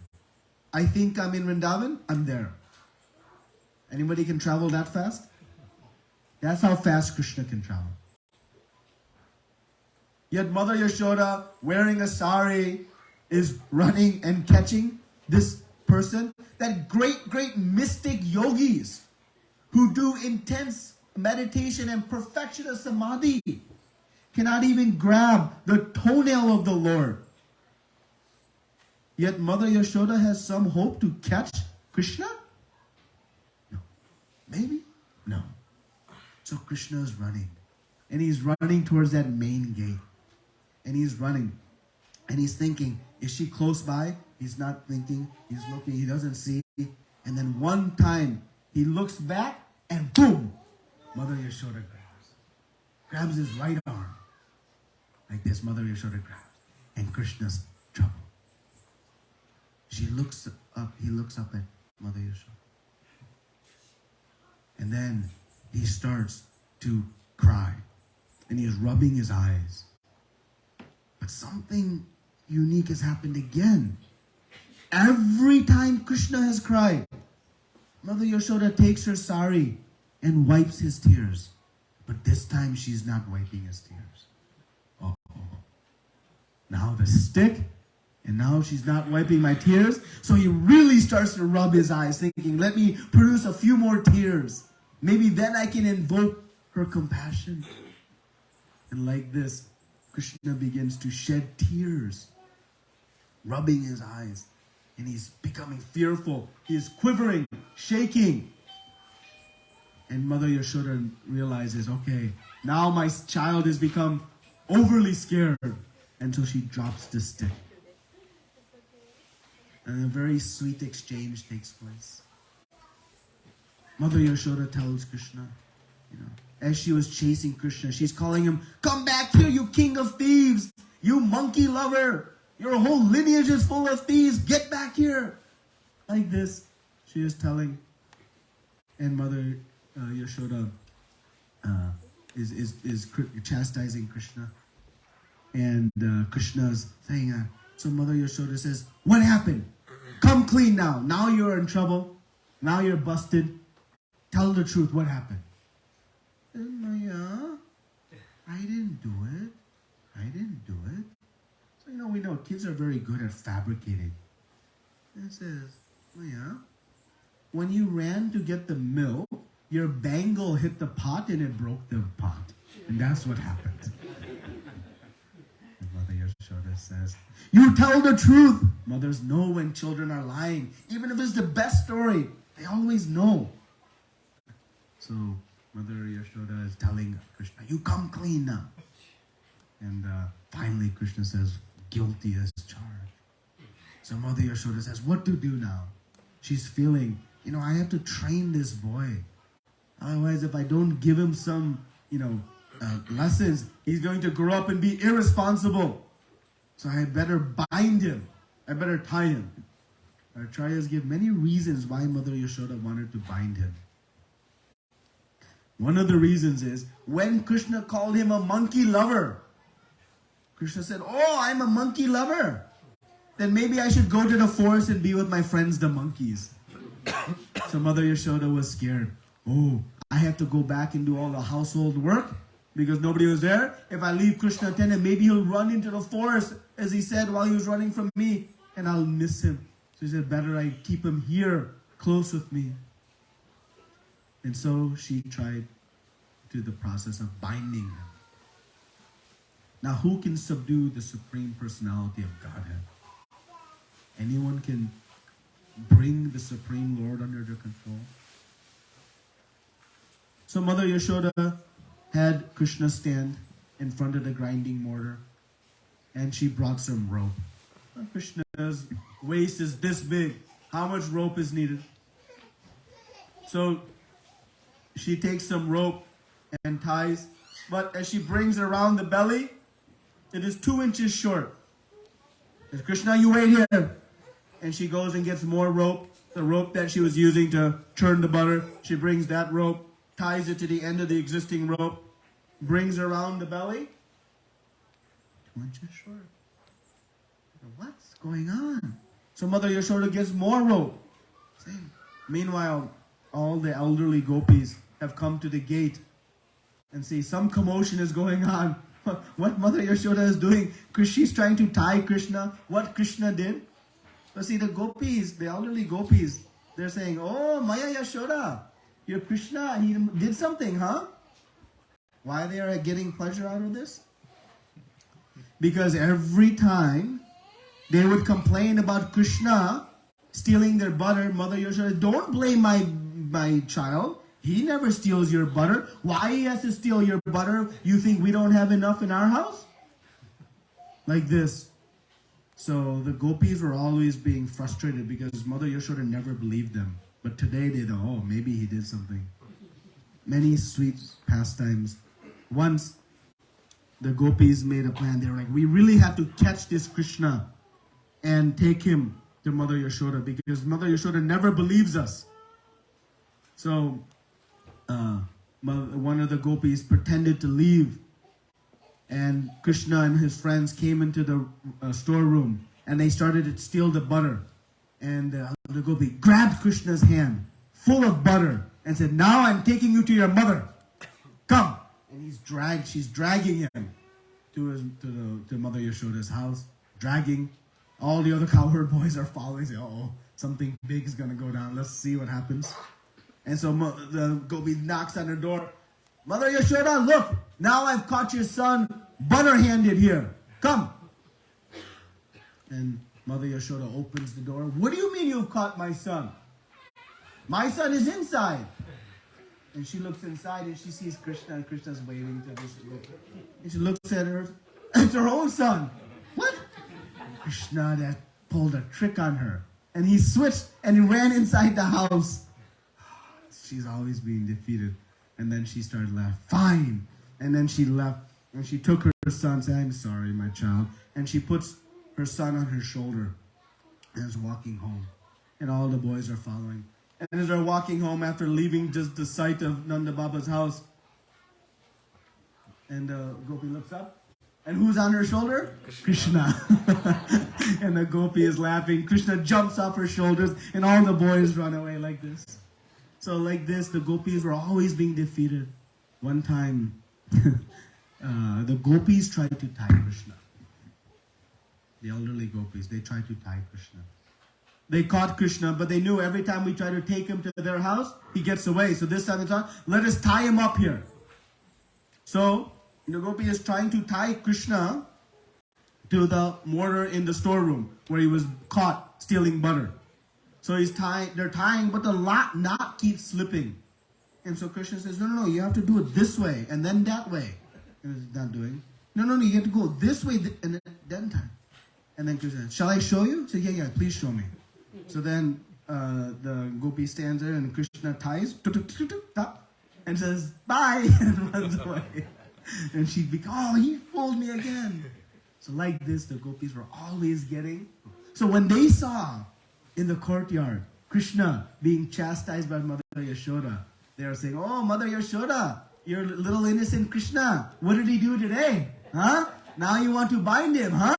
I think I'm in Vrindavan, I'm there. Anybody can travel that fast? That's how fast Krishna can travel. Yet Mother Yashoda, wearing a sari, is running and catching this person. That great mystic yogis who do intense meditation and perfection of samadhi cannot even grab the toenail of the Lord. Yet Mother Yashoda has some hope to catch Krishna? No. Maybe? No. So Krishna is running. And he's running towards that main gate. And he's running. And he's thinking, is she close by? He's not thinking. He's looking. He doesn't see. And then one time, he looks back and boom! Mother Yashoda grabs his right arm. Like this, Mother Yashoda grabs. And Krishna's trouble. She looks up, he looks up at Mother Yashoda. And then he starts to cry. And he's rubbing his eyes. But something unique has happened again. Every time Krishna has cried, Mother Yashoda takes her sari and wipes his tears. But this time she's not wiping his tears. Oh. Now the stick, and now she's not wiping my tears. So he really starts to rub his eyes, thinking, let me produce a few more tears. Maybe then I can invoke her compassion. And like this, Krishna begins to shed tears, rubbing his eyes. And he's becoming fearful. He is quivering, shaking. And Mother Yashoda realizes, okay, now my child has become overly scared. And so she drops the stick. And a very sweet exchange takes place. Mother Yashoda tells Krishna, as she was chasing Krishna, she's calling him, come back here, you king of thieves, you monkey lover. Your whole lineage is full of thieves. Get back here. Like this, she is telling. And Mother Yashoda is chastising Krishna. And Krishna is saying that. So Mother Yashoda says, what happened? Come clean now. Now you're in trouble. Now you're busted. Tell the truth. What happened? Maya, I didn't do it. I didn't do it. So, we know kids are very good at fabricating. And it says, Maya, when you ran to get the milk, your bangle hit the pot and it broke the pot. And that's what happened. And Mother Yashoda says, you tell the truth. Mothers know when children are lying. Even if it's the best story, they always know. So Mother Yashoda is telling Krishna, you come clean now. And finally Krishna says, guilty as charged. So Mother Yashoda says, what to do now? She's feeling, I have to train this boy. Otherwise, if I don't give him some, lessons, he's going to grow up and be irresponsible. So I better bind him. I better tie him. Acharyas give many reasons why Mother Yashoda wanted to bind him. One of the reasons is, when Krishna called him a monkey lover, Krishna said, oh, I'm a monkey lover. Then maybe I should go to the forest and be with my friends, the monkeys. So Mother Yashoda was scared. Oh, I have to go back and do all the household work because nobody was there. If I leave Krishna attended, maybe he'll run into the forest, as he said while he was running from me, and I'll miss him. So he said, better I keep him here, close with me. And so she tried to do the process of binding him. Now, who can subdue the Supreme Personality of Godhead? Anyone can bring the Supreme Lord under their control. So Mother Yashoda had Krishna stand in front of the grinding mortar, and she brought some rope. Krishna's waist is this big. How much rope is needed? So she takes some rope and ties, but as she brings it around the belly, it is 2 inches short. Says, Krishna, you wait here. And she goes and gets more rope, the rope that she was using to churn the butter. She brings that rope, ties it to the end of the existing rope, brings around the belly. 2 inches short. What's going on? So Mother Yashoda gets more rope. Meanwhile, all the elderly gopis have come to the gate and see some commotion is going on. what Mother Yashoda is doing. She's trying to tie Krishna. What Krishna did. But see, the gopis, the elderly gopis, they're saying, oh, Maya Yashoda, your Krishna, he did something, huh? Why they are getting pleasure out of this? Because every time they would complain about Krishna stealing their butter, Mother Yashoda, don't blame my child. He never steals your butter. Why he has to steal your butter? You think we don't have enough in our house? Like this. So the gopis were always being frustrated because Mother Yashoda never believed them. But today they know, oh, maybe he did something. Many sweet pastimes. Once the gopis made a plan. They were like, we really have to catch this Krishna and take him to Mother Yashoda because Mother Yashoda never believes us. So one of the gopis pretended to leave, and Krishna and his friends came into the storeroom and they started to steal the butter. And the gopi grabbed Krishna's hand full of butter and said, now I'm taking you to your mother. Come. And she's dragging him to Mother Yashoda's house, dragging. All the other cowherd boys are following, say, oh, something big is going to go down. Let's see what happens. And so the gopi knocks on her door. Mother Yashoda, look, now I've caught your son butter-handed here. Come. And Mother Yashoda opens the door. What do you mean you've caught my son? My son is inside. And she looks inside and she sees Krishna, and Krishna's waving to this gopi. And she looks at her. It's her own son. What? Krishna that pulled a trick on her. And he switched and he ran inside the house. She's always being defeated. And then she started laughing. Fine. And then she left. And she took her son, said, I'm sorry, my child. And she puts her son on her shoulder and is walking home. And all the boys are following. And as they're walking home after leaving just the sight of Nanda Baba's house, and Gopi looks up, and who's on her shoulder? Krishna. And the Gopi is laughing. Krishna jumps off her shoulders, and all the boys run away like this. So like this, the Gopis were always being defeated. One time, the Gopis tried to tie Krishna. The elderly Gopis, they tried to tie Krishna. They caught Krishna, but they knew every time we try to take him to their house, he gets away. So this time they thought, let us tie him up here. So the Gopi is trying to tie Krishna to the mortar in the storeroom where he was caught stealing butter. So they're tying, but the knot keeps slipping. And so Krishna says, no, you have to do it this way and then that way. And he's not doing. No, you have to go this way and then time. And then Krishna says, shall I show you? So yeah, please show me. So then the Gopi stands there and Krishna ties and says, bye, and runs away. And she becomes, oh, he fooled me again. So like this, the Gopis were always getting. So when they saw in the courtyard Krishna being chastised by Mother Yashoda, they were saying, oh, Mother Yashoda, your little innocent Krishna, what did he do today? Huh? Now you want to bind him, huh?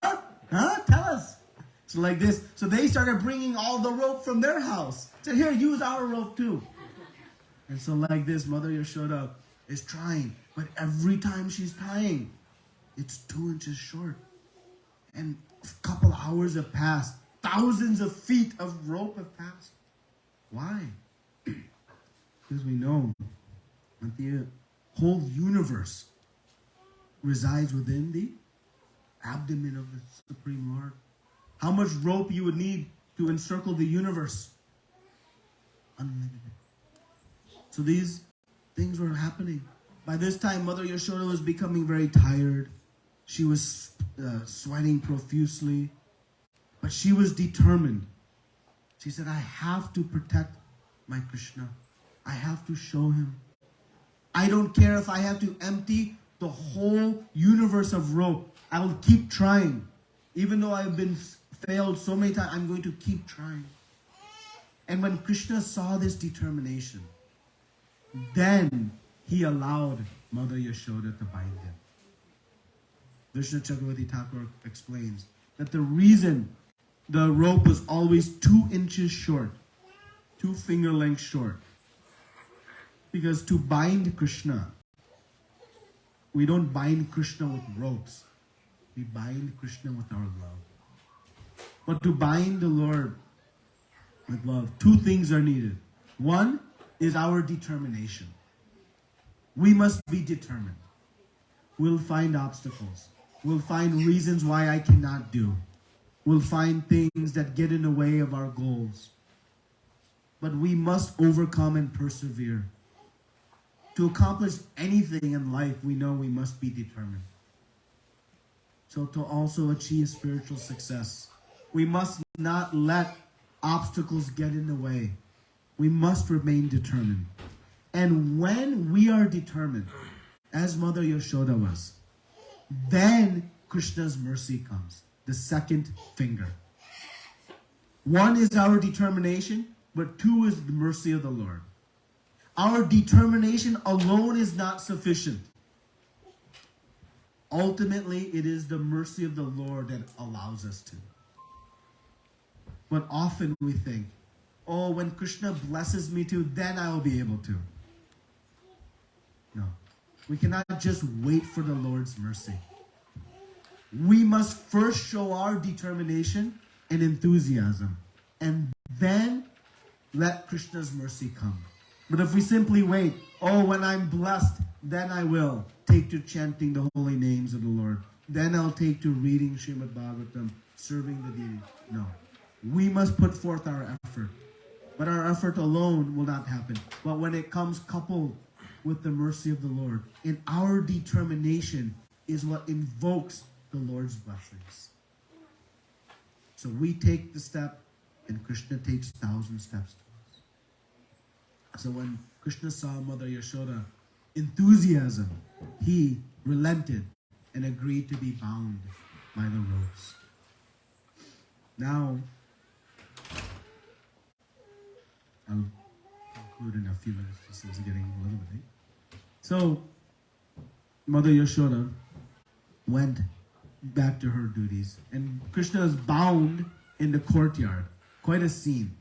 Huh? Tell us. So like this, so they started bringing all the rope from their house. Said, here, use our rope too. And so like this, Mother Yashoda is trying. But every time she's tying, it's 2 inches short. And a couple hours have passed. Thousands of feet of rope have passed. Why? Because we know that the whole universe resides within the abdomen of the Supreme Lord. How much rope you would need to encircle the universe? Unlimited. So these things were happening. By this time, Mother Yashoda was becoming very tired. She was sweating profusely. But she was determined. She said, I have to protect my Krishna. I have to show him. I don't care if I have to empty the whole universe of rope. I will keep trying. Even though I've been failed so many times, I'm going to keep trying. And when Krishna saw this determination, then he allowed Mother Yashoda to bind him. Vishnu Chakravarti Thakur explains that the reason the rope was always 2 inches short, 2 finger lengths short, because to bind Krishna we don't bind Krishna with ropes. We bind Krishna with our love. But to bind the Lord with love, two things are needed. One is our determination. We must be determined. We'll find obstacles. We'll find reasons why I cannot do. We'll find things that get in the way of our goals. But we must overcome and persevere. To accomplish anything in life, we know we must be determined. So to also achieve spiritual success, we must not let obstacles get in the way. We must remain determined. And when we are determined, as Mother Yashoda was, then Krishna's mercy comes. The second finger. One is our determination, but two is the mercy of the Lord. Our determination alone is not sufficient. Ultimately, it is the mercy of the Lord that allows us to. But often we think, oh, when Krishna blesses me to, then I will be able to. No. We cannot just wait for the Lord's mercy. We must first show our determination and enthusiasm, and then let Krishna's mercy come. But if we simply wait, oh, when I'm blessed, then I will take to chanting the holy names of the Lord. Then I'll take to reading Srimad Bhagavatam, serving the deity. No. We must put forth our effort. But our effort alone will not happen. But when it comes coupled with the mercy of the Lord, and our determination is what invokes the Lord's blessings. So we take the step, and Krishna takes 1,000 steps to us. So when Krishna saw Mother Yashoda enthusiasm, he relented and agreed to be bound by the ropes. Now, I'll conclude in a few minutes. This is getting a little bit late. So, Mother Yashoda went back to her duties, and Krishna is bound in the courtyard. Quite a scene.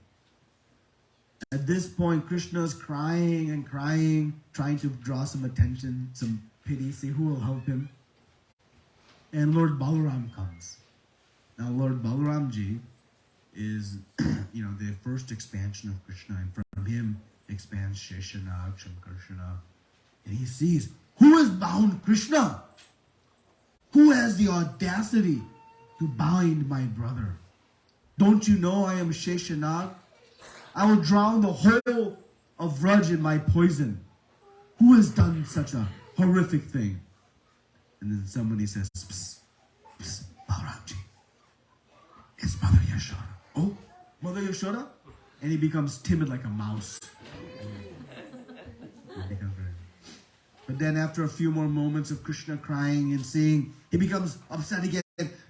At this point, Krishna is crying and crying, trying to draw some attention, some pity, see who will help him. And Lord Balaram comes. Now, Lord Balaramji is, the first expansion of Krishna, and from him expands Sheshanag, Shankarsana. And he sees, who has bound Krishna? Who has the audacity to bind my brother? Don't you know I am Sheshanag? I will drown the whole of Vraj in my poison. Who has done such a horrific thing? And then somebody says, psst, psst, Balaramji, it's Mother Yashoda. Oh, Mother Yashoda? And he becomes timid like a mouse. But then after a few more moments of Krishna crying and saying, he becomes upset again.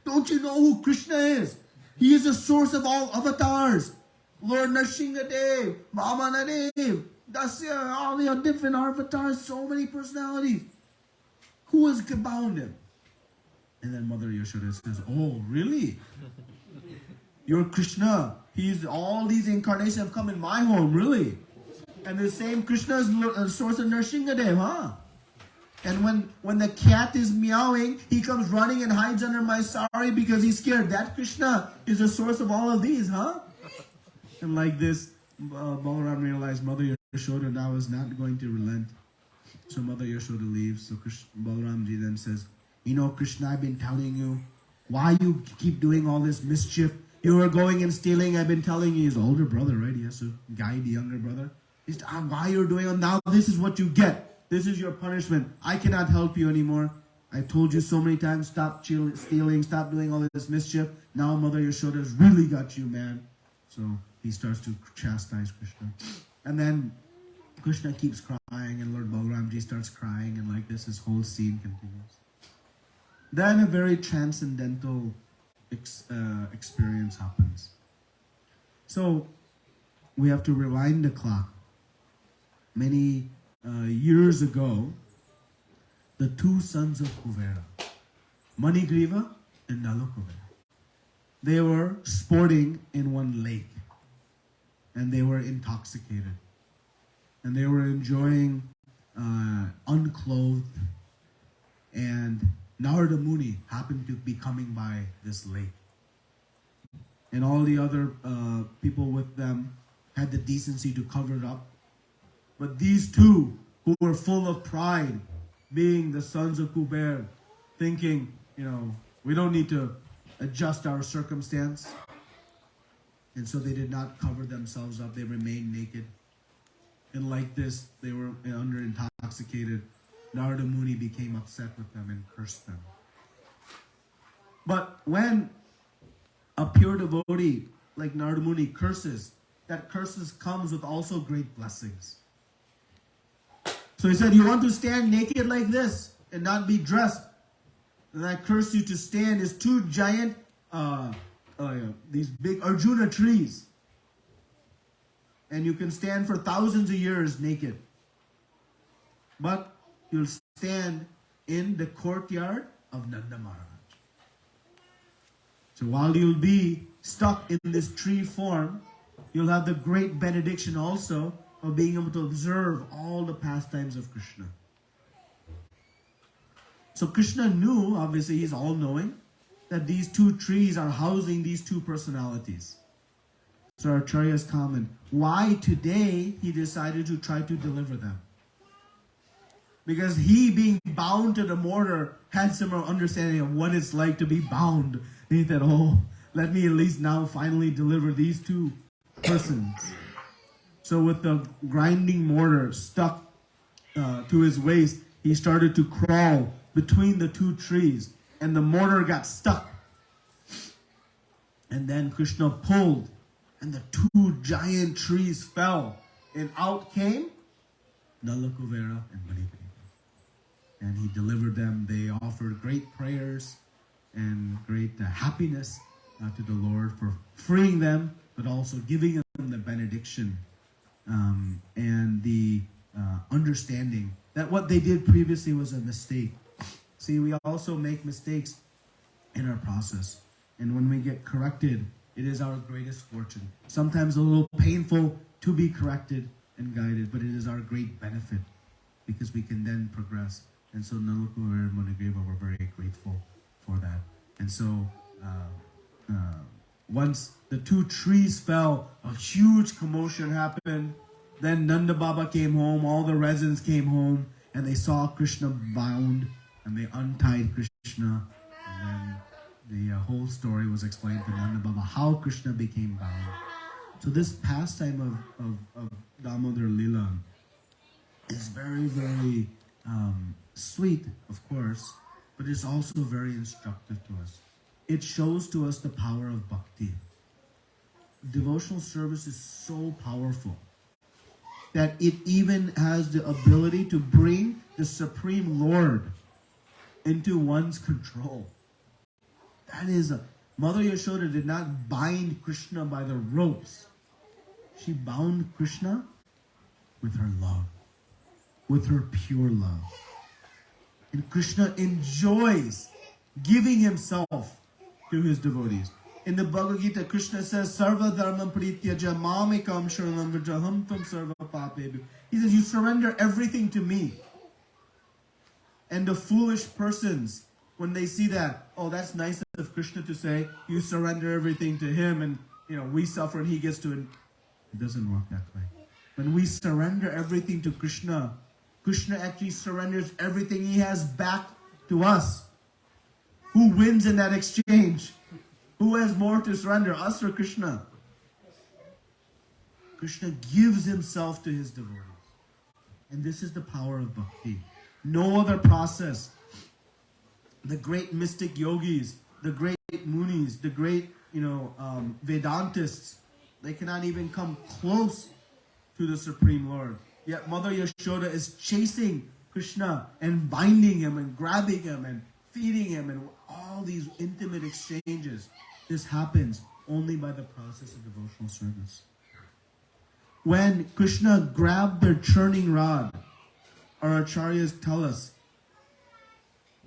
Don't you know who Krishna is? He is the source of all avatars. Lord Nrsimhadev, Vamanadev, Dasya, all the different avatars, so many personalities. Who has bound him? And then Mother Yashoda says, oh, really? You're Krishna. All these incarnations have come in my home, really? And the same Krishna is the source of Nrsimhadev, huh? And when the cat is meowing, he comes running and hides under my sari because he's scared. That Krishna is the source of all of these, huh? And like this, Balaram realized Mother Yashoda now is not going to relent. So Mother Yashoda leaves. So Balaramji then says, Krishna, I've been telling you, why you keep doing all this mischief? You are going and stealing. I've been telling you, his older brother, right? He has to guide the younger brother. Why you're doing it? Now this is what you get. This is your punishment. I cannot help you anymore. I told you so many times, stop stealing, stop doing all this mischief. Now Mother Yashoda's really got you, man. So he starts to chastise Krishna. And then Krishna keeps crying, and Lord Balaramji starts crying, and like this whole scene continues. Then a very transcendental experience happens. So we have to rewind the clock. Many years ago, the two sons of Kuvera, Manigriva and Nalakuvera, they were sporting in one lake, and they were intoxicated, and they were enjoying unclothed And Narada Muni happened to be coming by this lake. And all the other people with them had the decency to cover it up. But these two, who were full of pride, being the sons of Kuber, thinking, we don't need to adjust our circumstance. And so they did not cover themselves up. They remained naked. And like this, they were under intoxicated. Narada Muni became upset with them and cursed them. But when a pure devotee like Narada Muni curses, that curses comes with also great blessings. So he said, you want to stand naked like this and not be dressed? And I curse you to stand as two giant, these big Arjuna trees. And you can stand for thousands of years naked. But you'll stand in the courtyard of Nanda Maharaj. So while you'll be stuck in this tree form, you'll have the great benediction also of being able to observe all the pastimes of Krishna. So Krishna knew, obviously he's all-knowing, that these two trees are housing these two personalities. So our Acharyas comment, why today he decided to try to deliver them? Because he, being bound to the mortar, had some understanding of what it's like to be bound. And he thought, let me at least now finally deliver these two persons. So with the grinding mortar stuck to his waist, he started to crawl between the two trees. And the mortar got stuck. And then Krishna pulled, and the two giant trees fell. And out came Nalakuvera and Manipuri. And he delivered them. They offered great prayers and great happiness to the Lord for freeing them, but also giving them the benediction and the understanding that what they did previously was a mistake. See, we also make mistakes in our process. And when we get corrected, it is our greatest fortune. Sometimes a little painful to be corrected and guided, but it is our great benefit because we can then progress. And so Nalakuvera and Manigriva were very grateful for that. And so once the two trees fell, a huge commotion happened. Then Nanda Baba came home, all the residents came home, and they saw Krishna bound, and they untied Krishna. And then the whole story was explained to Nanda Baba, how Krishna became bound. So this pastime of Damodar Lila is very, very sweet, of course, but it's also very instructive to us. It shows to us the power of bhakti. Devotional service is so powerful that it even has the ability to bring the Supreme Lord into one's control. That is, Mother Yashoda did not bind Krishna by the ropes. She bound Krishna with her love, with her pure love. And Krishna enjoys giving himself to his devotees. In the Bhagavad Gita, Krishna says, Sarva dharmam prityaja mamekam sharanam vrajaham tam sarva papebhu. He says, you surrender everything to me. And the foolish persons, when they see that, that's nice of Krishna to say, you surrender everything to him and we suffer and he gets to it. It doesn't work that way. When we surrender everything to Krishna, Krishna actually surrenders everything he has back to us. Who wins in that exchange? Who has more to surrender, us or Krishna? Krishna gives himself to his devotees. And this is the power of bhakti. No other process. The great mystic yogis, the great munis, the great Vedantists, they cannot even come close to the Supreme Lord. Yet Mother Yashoda is chasing Krishna and binding him and grabbing him and feeding him and all these intimate exchanges. This happens only by the process of devotional service. When Krishna grabbed their churning rod, our acharyas tell us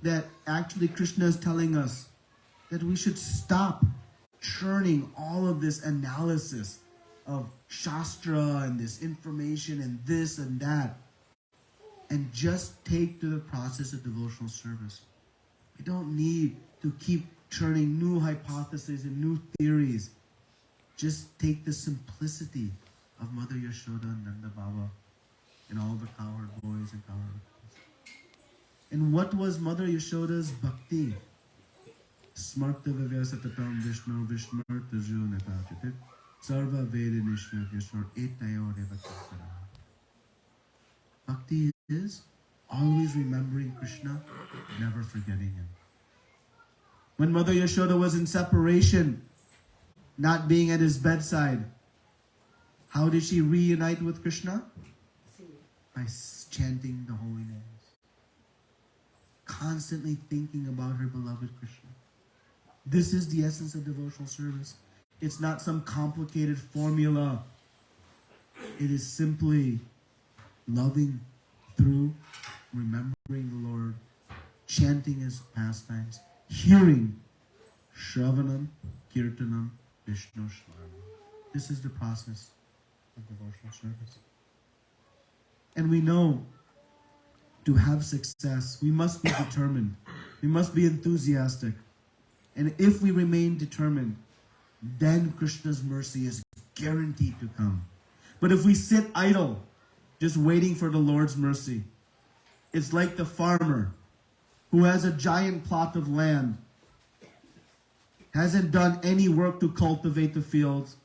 that actually Krishna is telling us that we should stop churning all of this analysis of Shastra and this information and this and that. and just take to the process of devotional service. We don't need to keep churning new hypotheses and new theories. Just take the simplicity of Mother Yashoda and Nanda Baba and all the cowherd boys and cowherd girls. And what was Mother Yashoda's bhakti? Smarta Vivasatatam Vishnu Vishmartaju Natachitit Sarva Veda Nishna Vishnu Etayo Devakasara. Bhakti is always remembering Krishna, never forgetting him. When Mother Yashoda was in separation, not being at his bedside, how did she reunite with Krishna? By chanting the holy names. Constantly thinking about her beloved Krishna. This is the essence of devotional service. It's not some complicated formula. It is simply loving through remembering the Lord, chanting his pastimes, hearing Shravanam, Kirtanam, Vishnu Shravanam. This is the process of devotional service. And we know to have success, we must be determined. We must be enthusiastic. And if we remain determined, then Krishna's mercy is guaranteed to come. But if we sit idle, just waiting for the Lord's mercy, it's like the farmer who has a giant plot of land, hasn't done any work to cultivate the fields,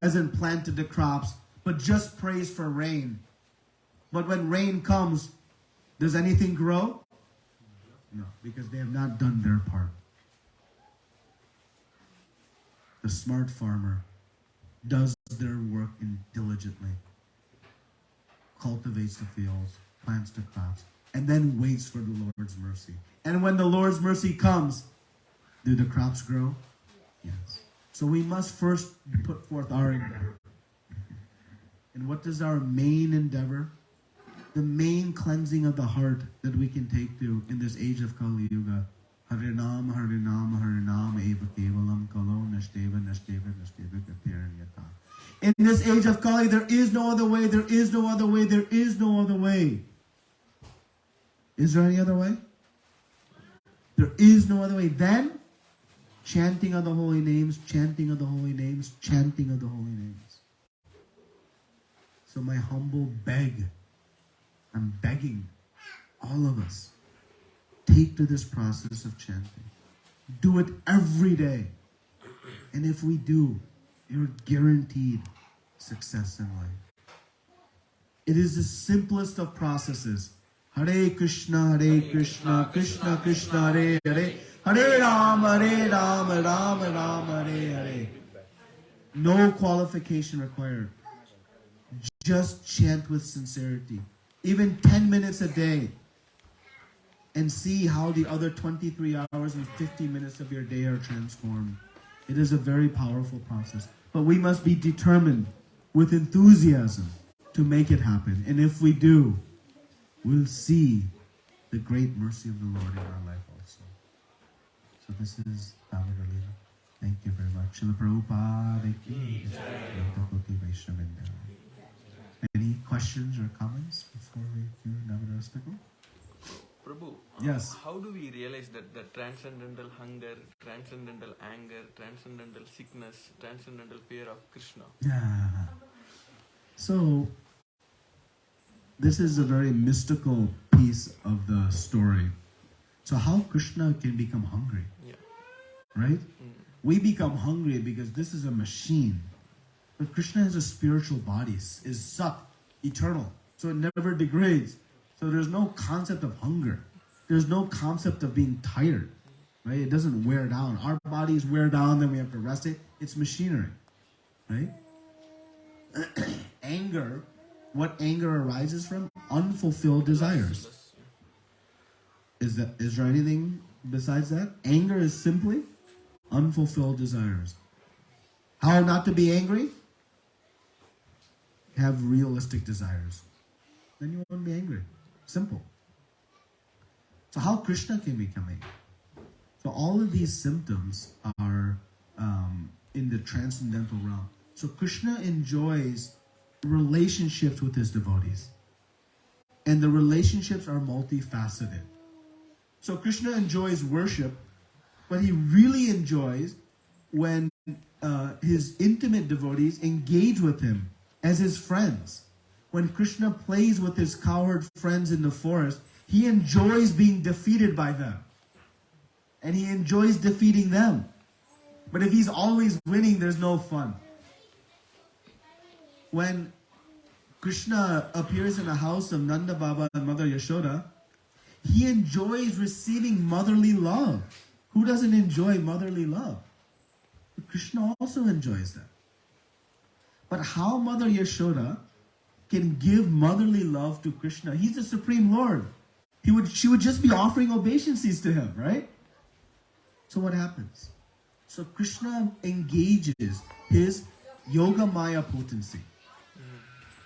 hasn't planted the crops, but just prays for rain. But when rain comes, does anything grow? No, because they have not done their part. The smart farmer does their work diligently, cultivates the fields, plants the crops, and then waits for the Lord's mercy. And when the Lord's mercy comes, do the crops grow? Yes. So we must first put forth our endeavor. And what is our main endeavor? The main cleansing of the heart that we can take to in this age of Kali Yuga. Harinam, Harinam, Harinam, Eva Kevalam, Kalo, Nashteva, Nashteva, Nashteva, Gatiranyata. In this age of Kali, there is no other way, there is no other way, there is no other way. Is there any other way? There is no other way. Then, chanting of the holy names, chanting of the holy names, chanting of the holy names. So my humble I'm begging all of us, take to this process of chanting. Do it every day. And if we do, you're guaranteed success in life. It is the simplest of processes. Hare Krishna, Krishna Krishna, Hare Hare, Hare Rama, Rama Rama, Hare Hare. No qualification required. Just chant with sincerity. Even 10 minutes a day. And see how the other 23 hours and 50 minutes of your day are transformed. It is a very powerful process. But we must be determined with enthusiasm to make it happen. And if we do, we'll see the great mercy of the Lord in our life also. So this is Damodar Lila. Thank you very much. Srila Prabhupada. Any questions or comments before we do Damodar Spikal? Prabhu, yes. How do we realize that the transcendental hunger, transcendental anger, transcendental sickness, transcendental fear of Krishna? Yeah. So, this is a very mystical piece of the story. So how Krishna can become hungry, right? We become hungry because this is a machine. But Krishna has a spiritual body, is Sat, eternal. So it never degrades. So there's no concept of hunger. There's no concept of being tired, right? It doesn't wear down. Our bodies wear down, then we have to rest it. It's machinery, right? Anger, what anger arises from? Unfulfilled desires. Is there anything besides that? Anger is simply unfulfilled desires. How not to be angry? Have realistic desires. Then you won't be angry. Simple. So how Krishna can become angry? So all of these symptoms are in the transcendental realm. So Krishna enjoys relationships with his devotees. and the relationships are multifaceted. So Krishna enjoys worship, but he really enjoys when his intimate devotees engage with him as his friends. When Krishna plays with his cowherd friends in the forest, he enjoys being defeated by them. And he enjoys defeating them. But if he's always winning, there's no fun. When Krishna appears in the house of Nanda Baba and Mother Yashoda, he enjoys receiving motherly love. Who doesn't enjoy motherly love? Krishna also enjoys that. But how Mother Yashoda can give motherly love to Krishna? He's the Supreme Lord. She would just be offering obeisances to him, right? So what happens? So Krishna engages his Yoga Maya potency.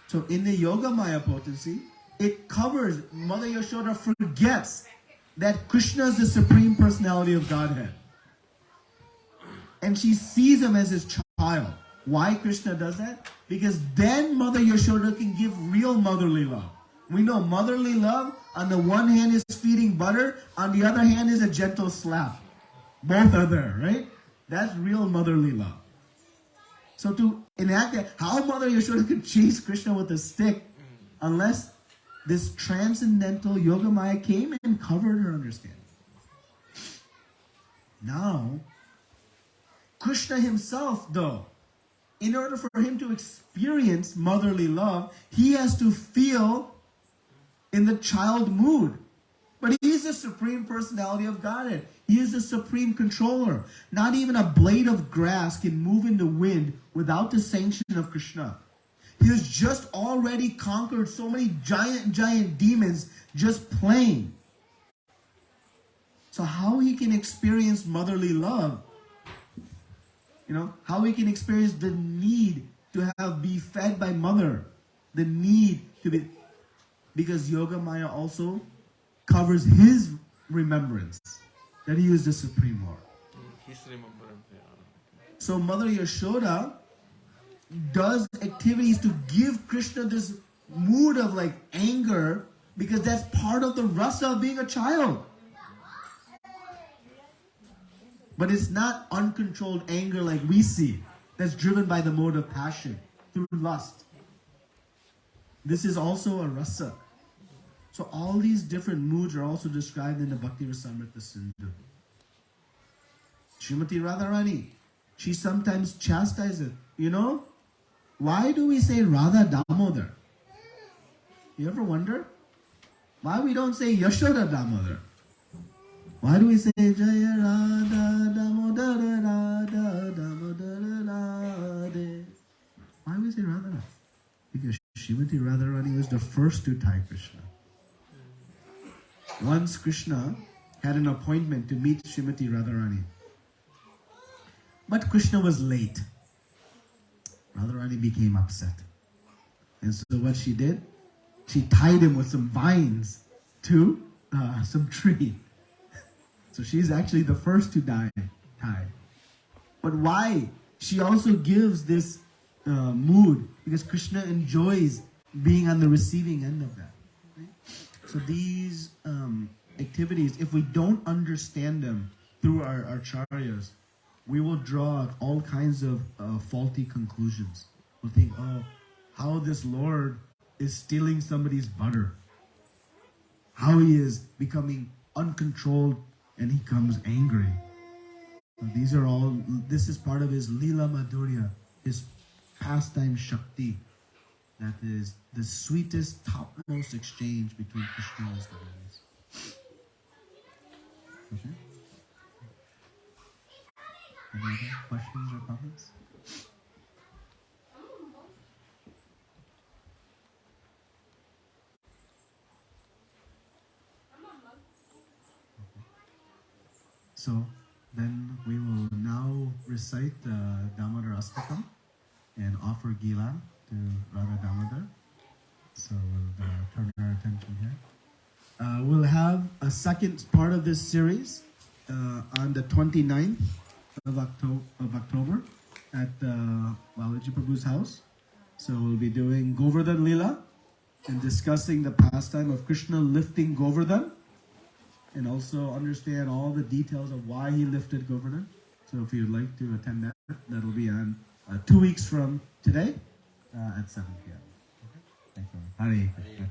So in the Yoga Maya potency, it covers, Mother Yashoda forgets that Krishna is the Supreme Personality of Godhead. And she sees him as his child. Why Krishna does that? Because then Mother Yashoda can give real motherly love. We know motherly love, on the one hand is feeding butter, on the other hand is a gentle slap. Both are there, right? That's real motherly love. So to enact that, how Mother Yashoda could chase Krishna with a stick unless this transcendental Yoga Maya came and covered her understanding. Now, Krishna himself, though, in order for him to experience motherly love, he has to feel in the child mood. But he's the Supreme Personality of Godhead. He is the Supreme Controller. Not even a blade of grass can move in the wind without the sanction of Krishna. He has just already conquered so many giant demons just playing. So how he can experience motherly love, how he can experience the need to be fed by mother, the need to be, because Yoga Maya also covers his remembrance that he is the Supreme Lord. His remembrance, yeah. So Mother Yashoda does activities to give Krishna this mood of anger, because that's part of the rasa of being a child. But it's not uncontrolled anger like we see, that's driven by the mode of passion, through lust. This is also a rasa. So all these different moods are also described in the Bhakti Rasamrita Sindhu. Srimati Radharani, she sometimes chastises. Why do we say Radha Damodar? You ever wonder? Why we don't say Yashoda Damodar? Why do we say Jaya Radha Damodar Radha Damodar Radhe? Why do we say Radha? Because Srimati Radharani was the first to tie Krishna. Once Krishna had an appointment to meet Srimati Radharani. But Krishna was late. Radharani became upset. And so what she did, she tied him with some vines to some tree. So she's actually the first to die tied. But why? She also gives this mood because Krishna enjoys being on the receiving end of that. Right? So these activities, if we don't understand them through our acharyas, we will draw all kinds of faulty conclusions. We'll think, how this Lord is stealing somebody's butter. How he is becoming uncontrolled and he comes angry. This is part of his Lila Madhurya, his pastime Shakti. That is the sweetest, topmost exchange between Krishna and his devotees. Okay? Any other questions or comments? So then we will now recite Damodar Astakam and offer Gila to Radha Damodar. So we'll turn our attention here. We'll have a second part of this series on the 29th of October at Balaji Prabhu's house. So we'll be doing Govardhan Lila and discussing the pastime of Krishna lifting Govardhan, and also understand all the details of why he lifted Govardhan. So if you'd like to attend that, that'll be on 2 weeks from today at 7 p.m. Okay? Thank you. Hare Krishna.